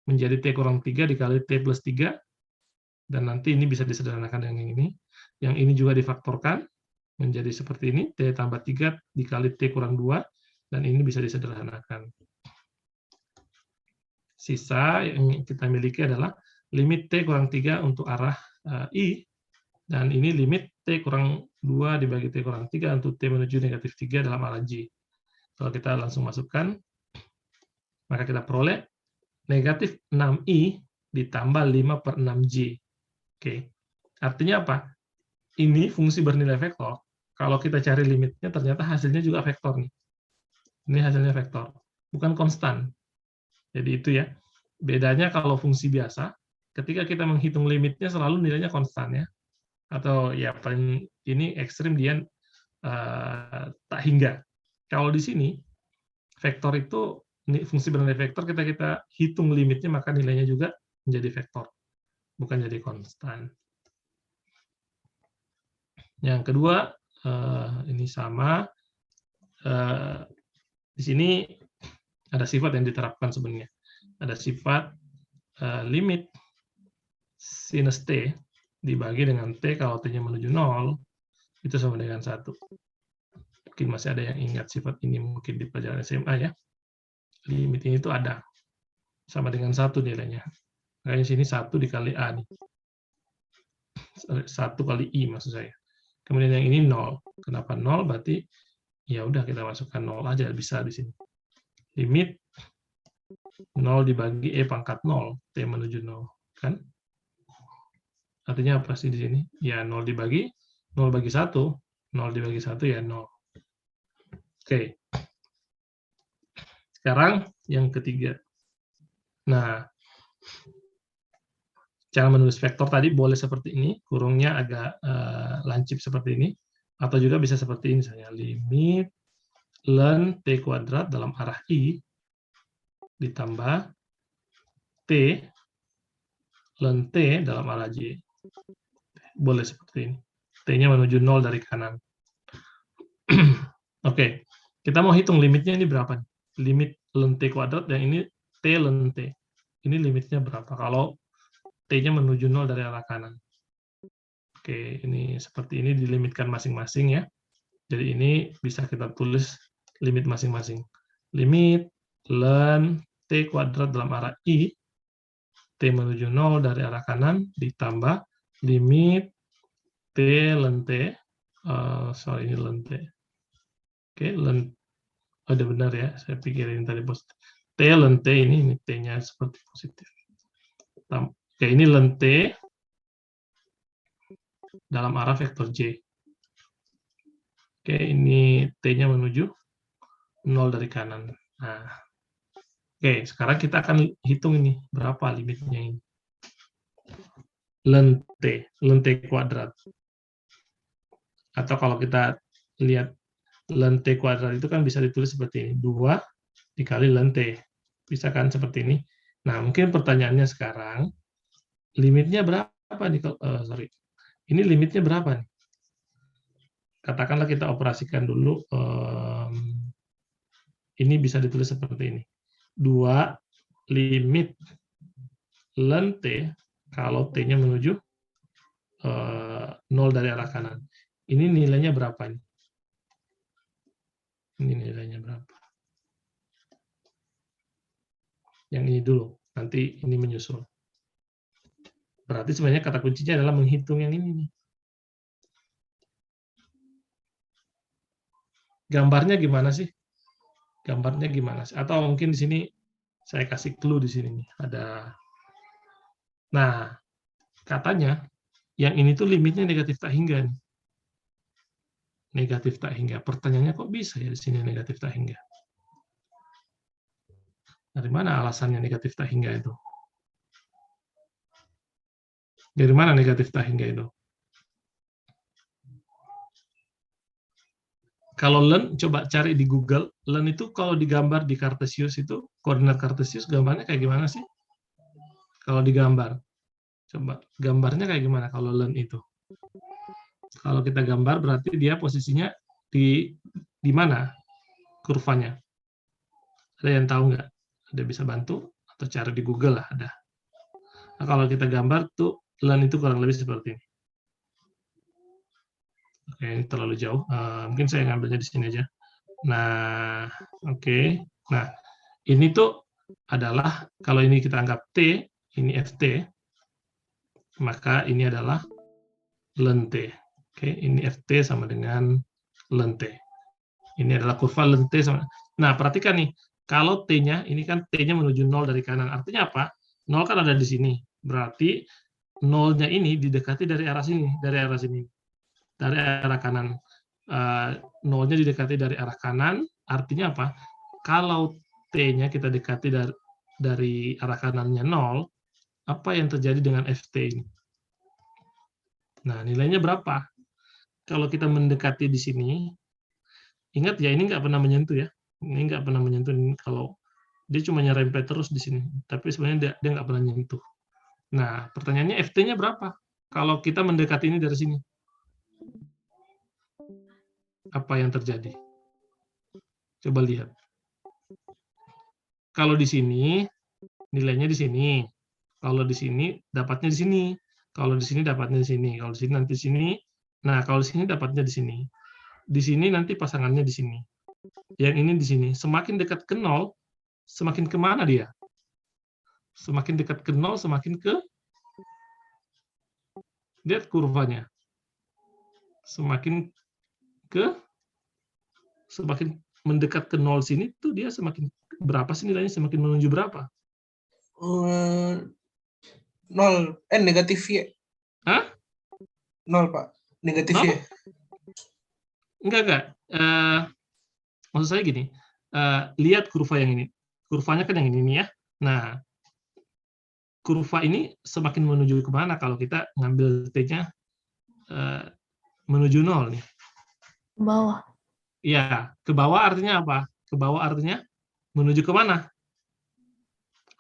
menjadi T kurang 3 dikali T plus 3, dan nanti ini bisa disederhanakan dengan ini. Yang ini juga difaktorkan menjadi seperti ini, T tambah 3 dikali T kurang 2, dan ini bisa disederhanakan. Sisa yang kita miliki adalah limit T kurang 3 untuk arah I, dan ini limit T kurang 2 dibagi T kurang 3 untuk T menuju negatif 3 dalam arah J. Kalau kita langsung masukkan, maka kita peroleh negatif 6I ditambah 5 per 6J. Oke. Artinya apa? Ini fungsi bernilai vektor. Kalau kita cari limitnya, ternyata hasilnya juga vektor nih. Ini hasilnya vektor, bukan konstan. Jadi itu ya. Bedanya kalau fungsi biasa, ketika kita menghitung limitnya selalu nilainya konstan ya. Atau ya paling ini ekstrim dia tak hingga. Kalau di sini vektor itu fungsi bernilai vektor, kita hitung limitnya maka nilainya juga menjadi vektor, bukan jadi konstan. Yang kedua ini sama, di sini ada sifat yang diterapkan sebenarnya. Ada sifat limit sinus T dibagi dengan T kalau T-nya menuju 0, itu sama dengan 1. Mungkin masih ada yang ingat sifat ini mungkin di pelajaran SMA ya. Limit ini itu ada. Sama dengan 1 nilainya. Makanya sini 1 dikali A nih. 1 kali I maksud saya. Kemudian yang ini 0. Kenapa 0? Berarti ya udah kita masukkan 0 aja bisa di sini. Limit 0 dibagi E pangkat 0, T menuju 0, kan? Artinya apa sih di sini? Ya 0 dibagi 0 bagi 1, 0 dibagi 1 ya 0. Oke. Sekarang yang ketiga. Nah, cara menulis vektor tadi boleh seperti ini, kurungnya agak lancip seperti ini, atau juga bisa seperti ini, misalnya limit ln T kuadrat dalam arah I ditambah T ln T dalam arah J. Boleh seperti ini. T-nya menuju 0 dari kanan. Oke, kita mau hitung limitnya ini berapa nih? Limit ln T kuadrat dan ini T ln T. Ini limitnya berapa kalau T-nya menuju 0 dari arah kanan? Oke, ini seperti ini dilimitkan masing-masing ya. Jadi ini bisa kita tulis limit masing-masing. Limit ln T kuadrat dalam arah I, T menuju 0 dari arah kanan, ditambah limit T ln T, sorry ini ln T. Oke, ln, ada benar ya, saya pikirin tadi positif. T ln T ini T-nya seperti positif. Oke, ini ln T dalam arah vektor J. Oke, ini T-nya menuju 0 dari kanan. Nah, oke, sekarang kita akan hitung ini, berapa limitnya ini. Ln T kuadrat. Atau kalau kita lihat ln T kuadrat itu kan bisa ditulis seperti ini, 2 dikali ln T. Bisa kan seperti ini. Nah, mungkin pertanyaannya sekarang, limitnya berapa nih? Ini limitnya berapa nih? Katakanlah kita operasikan dulu, ini bisa ditulis seperti ini. 2 limit ln T, kalau T-nya menuju 0 dari arah kanan. Ini nilainya berapa ini? Ini nilainya berapa? Yang ini dulu, nanti ini menyusul. Berarti sebenarnya kata kuncinya adalah menghitung yang ini nih. Gambarnya gimana sih? Gambarnya gimana sih? Atau mungkin di sini saya kasih clue di sini nih. Ada. Nah, katanya yang ini tuh limitnya negatif tak hingga nih. Negatif tak hingga. Pertanyaannya kok bisa ya di sini negatif tak hingga? Dari mana alasannya negatif tak hingga itu? Dari mana negatif tak hingga itu? Kalau ln, coba cari di Google, ln itu kalau digambar di Cartesius itu, koordinat Cartesius gambarnya kayak gimana sih? Kalau digambar. Coba gambarnya kayak gimana kalau ln itu? Kalau kita gambar berarti dia posisinya di mana kurvanya? Ada yang tahu nggak? Ada bisa bantu? Atau cari di Google lah ada. Nah, kalau kita gambar tuh ln itu kurang lebih seperti ini. Oke, ini terlalu jauh. Mungkin saya ngambilnya di sini aja. Nah, oke. Nah, ini tuh adalah, kalau ini kita anggap T, ini FT, maka ini adalah ln T. Oke, ini FT sama dengan ln T. Ini adalah kurva ln T sama. Nah, perhatikan nih, kalau T-nya, ini kan T-nya menuju 0 dari kanan. Artinya apa? 0 kan ada di sini. Berarti 0-nya ini didekati dari arah sini, dari arah kanan. 0-nya didekati dari arah kanan, artinya apa? Kalau T-nya kita dekati dari arah kanannya 0, apa yang terjadi dengan FT ini? Nah, nilainya berapa? Kalau kita mendekati di sini, ingat ya, ini nggak pernah menyentuh ya. Ini nggak pernah menyentuh. Kalau dia cuma nyerempet terus di sini, tapi sebenarnya dia nggak pernah menyentuh. Nah, pertanyaannya FT-nya berapa? Kalau kita mendekati ini dari sini, apa yang terjadi? Coba lihat. Kalau di sini, nilainya di sini. Kalau di sini, dapatnya di sini. Kalau di sini, dapatnya di sini. Kalau di sini, nanti di sini. Nah, kalau di sini, dapatnya di sini. Di sini, nanti pasangannya di sini. Yang ini di sini. Semakin dekat ke 0, semakin kemana dia? Semakin dekat ke 0, semakin ke... Lihat kurvanya. Semakin mendekat ke 0 sini, tuh dia semakin berapa sih nilainya? Semakin menuju berapa? 0. Negatif ya. Hah? 0, Pak. Negatif ya. Enggak. Maksud saya gini, lihat kurva yang ini. Kurvanya kan yang ini ya. Nah, kurva ini semakin menuju kemana kalau kita ngambil T-nya menuju 0 nih? Ke bawah. Ya, ke bawah artinya apa? Ke bawah artinya menuju ke mana?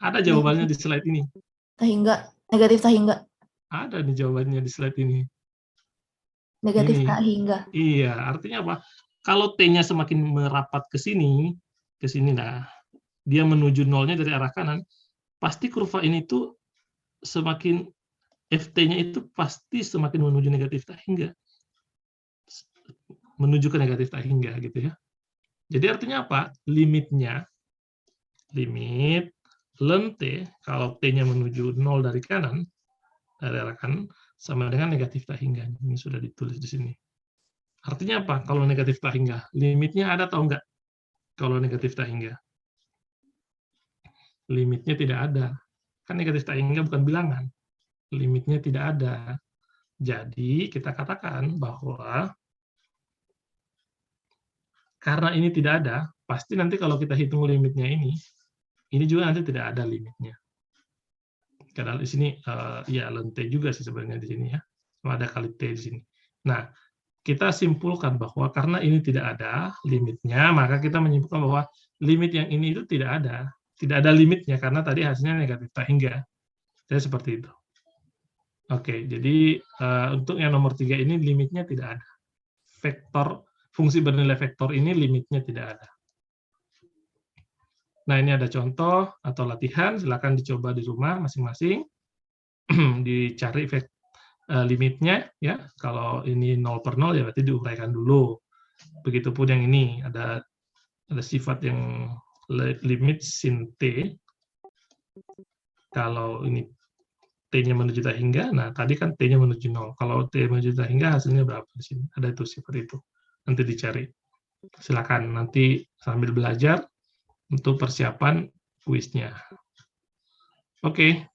Ada jawabannya di slide ini. Negatif tak hingga. Ada nih jawabannya di slide ini. Negatif Ini. tak hingga. Iya, artinya apa? kalau T-nya semakin merapat ke sini, nah, dia menuju nolnya dari arah kanan, pasti kurva ini tuh semakin FT-nya itu pasti semakin menuju negatif tak hingga. Menuju ke negatif tak hingga gitu ya. Jadi artinya apa? Limit ln T, kalau T-nya menuju 0 dari kanan, dari arah kanan, sama dengan negatif tak hingga. Ini sudah ditulis di sini. Artinya apa? Kalau negatif tak hingga, limitnya ada atau enggak? Kalau negatif tak hingga. Limitnya tidak ada. Kan negatif tak hingga bukan bilangan. Limitnya tidak ada. Jadi kita katakan bahwa karena ini tidak ada, pasti nanti kalau kita hitung limitnya ini juga nanti tidak ada limitnya. Karena di sini ya ln T juga sih sebenarnya di sini ya. Ada kali T di sini. Nah, kita simpulkan bahwa karena ini tidak ada limitnya, maka kita menyimpulkan bahwa limit yang ini itu tidak ada. Tidak ada limitnya, karena tadi hasilnya negatif tak hingga. Jadi seperti itu. Oke, jadi untuk yang nomor 3 ini limitnya tidak ada. Fungsi bernilai vektor ini limitnya tidak ada. Nah, ini ada contoh atau latihan, silakan dicoba di rumah masing-masing. Dicari limitnya, ya. Kalau ini 0/0, ya berarti diuraikan dulu. Begitupun yang ini, ada sifat yang limit sin T. Kalau ini T-nya menuju tak hingga, nah tadi kan T-nya menuju 0. Kalau T menuju tak hingga, hasilnya berapa di sini? Ada itu sifat itu. Nanti dicari. Silakan nanti sambil belajar untuk persiapan kuisnya. Oke.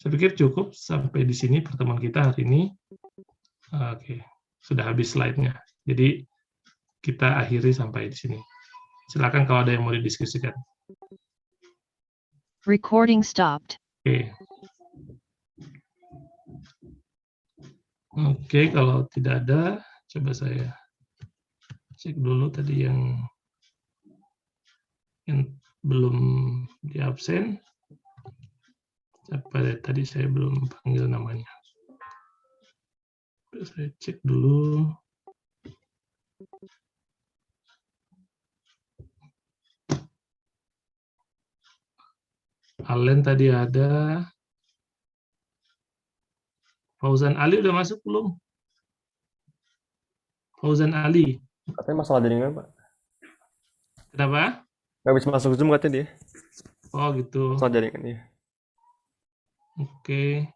Saya pikir cukup sampai di sini pertemuan kita hari ini. Oke. Sudah habis slide-nya. Jadi kita akhiri sampai di sini. Silakan kalau ada yang mau didiskusikan. Recording stopped. Oke. Oke, kalau tidak ada, coba saya cek dulu tadi yang belum di absen. Apa tadi saya belum panggil namanya. Saya cek dulu. Alen tadi ada. Fauzan Ali udah masuk belum? Fauzan Ali. Katanya masalah jaringan, Pak. Kenapa? Nggak bisa masuk Zoom katanya dia. Oh gitu. Masalah jaringan ya. Oke.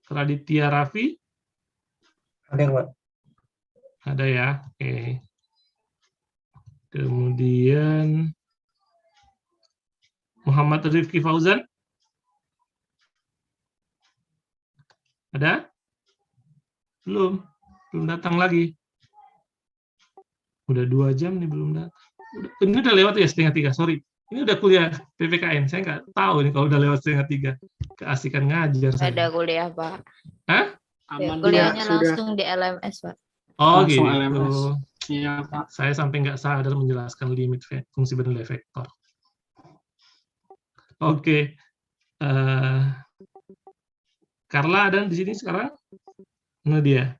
Raditya Raffi? Ada yang, Pak? Ada ya. Oke. Kemudian Muhammad Rifki Fauzan? Ada? Belum datang lagi. Udah 2 jam nih belum datang. Ini udah lewat ya 2:30, sorry. Ini udah kuliah PPKN, saya nggak tahu nih kalau udah lewat 2:30. Keasikan ngajar saya. Ada kuliah, Pak. Hah? Aman Kuliahnya ya, sudah. langsung di LMS, Pak. Oh Langsung gitu. LMS. Iya, Pak. Saya sampai nggak sadar menjelaskan limit fungsi bernilai vektor. Oke. Carla ada di sini sekarang? Nah dia.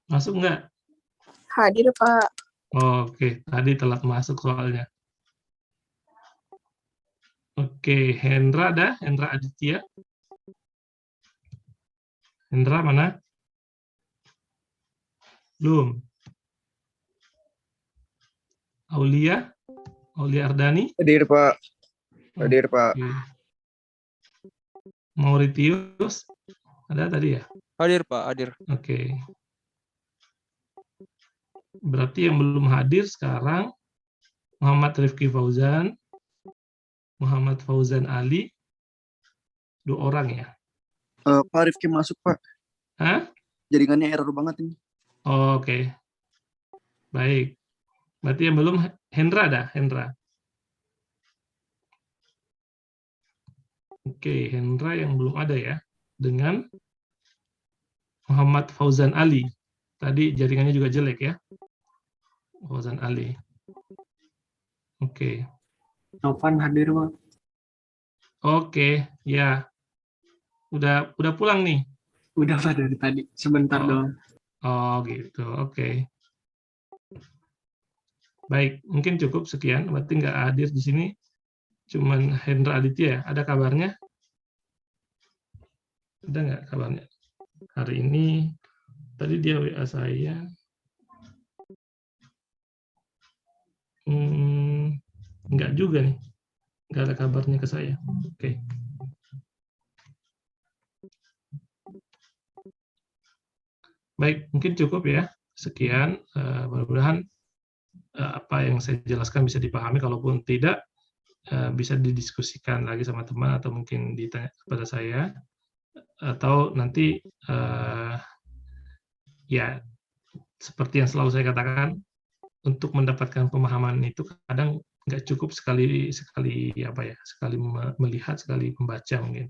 Masuk nggak? Hadir, Pak. Oke, tadi telat masuk soalnya. Oke, Hendra ada? Hendra Aditya? Hendra mana? Belum. Aulia Ardani? Hadir, Pak. Hadir, Pak. Oke. Mauritius? Ada tadi ya? Hadir, Pak, hadir. Oke. Berarti yang belum hadir sekarang Muhammad Rifki Fauzan, Muhammad Fauzan Ali, 2 orang ya? Pak Rifki masuk, Pak. Hah? Jaringannya error banget ini. Oke. Baik. Berarti yang belum Hendra ada? Hendra. Oke, Hendra yang belum ada ya. Dengan Muhammad Fauzan Ali. Tadi jaringannya juga jelek ya. Fauzan Ali. Oke. Novan hadir, Pak. Oke, ya. Udah pulang nih. Udah, Pak, dari tadi. Sebentar doang. Oh, gitu. Oke. Baik, mungkin cukup sekian. Berarti nggak hadir di sini, cuman Hendra Aditya. Ada kabarnya? Ada nggak kabarnya? Hari ini, tadi dia WA saya. Nggak juga nih. Nggak ada kabarnya ke saya. Oke. Baik, mungkin cukup ya. Sekian. Mudah-mudahan apa yang saya jelaskan bisa dipahami. Kalaupun tidak, bisa didiskusikan lagi sama teman atau mungkin ditanya kepada saya. Atau nanti ya seperti yang selalu saya katakan, untuk mendapatkan pemahaman itu kadang nggak cukup sekali melihat, sekali membaca, mungkin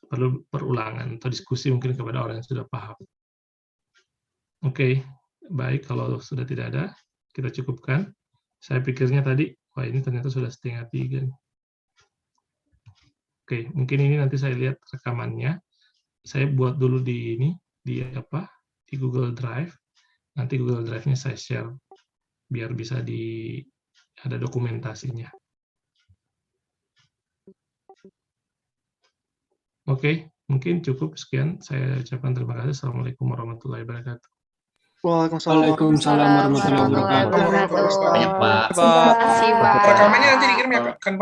perlu perulangan atau diskusi mungkin kepada orang yang sudah paham. Oke, baik, kalau sudah tidak ada, kita cukupkan. Saya pikirnya tadi, wah ini ternyata sudah 2:30 nih. Oke, mungkin ini nanti saya lihat rekamannya. Saya buat dulu di Google Drive. Nanti Google Drive-nya saya share biar bisa ada dokumentasinya. Oke, mungkin cukup sekian. Saya ucapkan terima kasih. Assalamualaikum warahmatullahi wabarakatuh. Waalaikumsalam warahmatullahi wabarakatuh. Waalaikumsalam. Terima kasih, Pak. Rekamannya nanti dikirim ya, Pak. Kan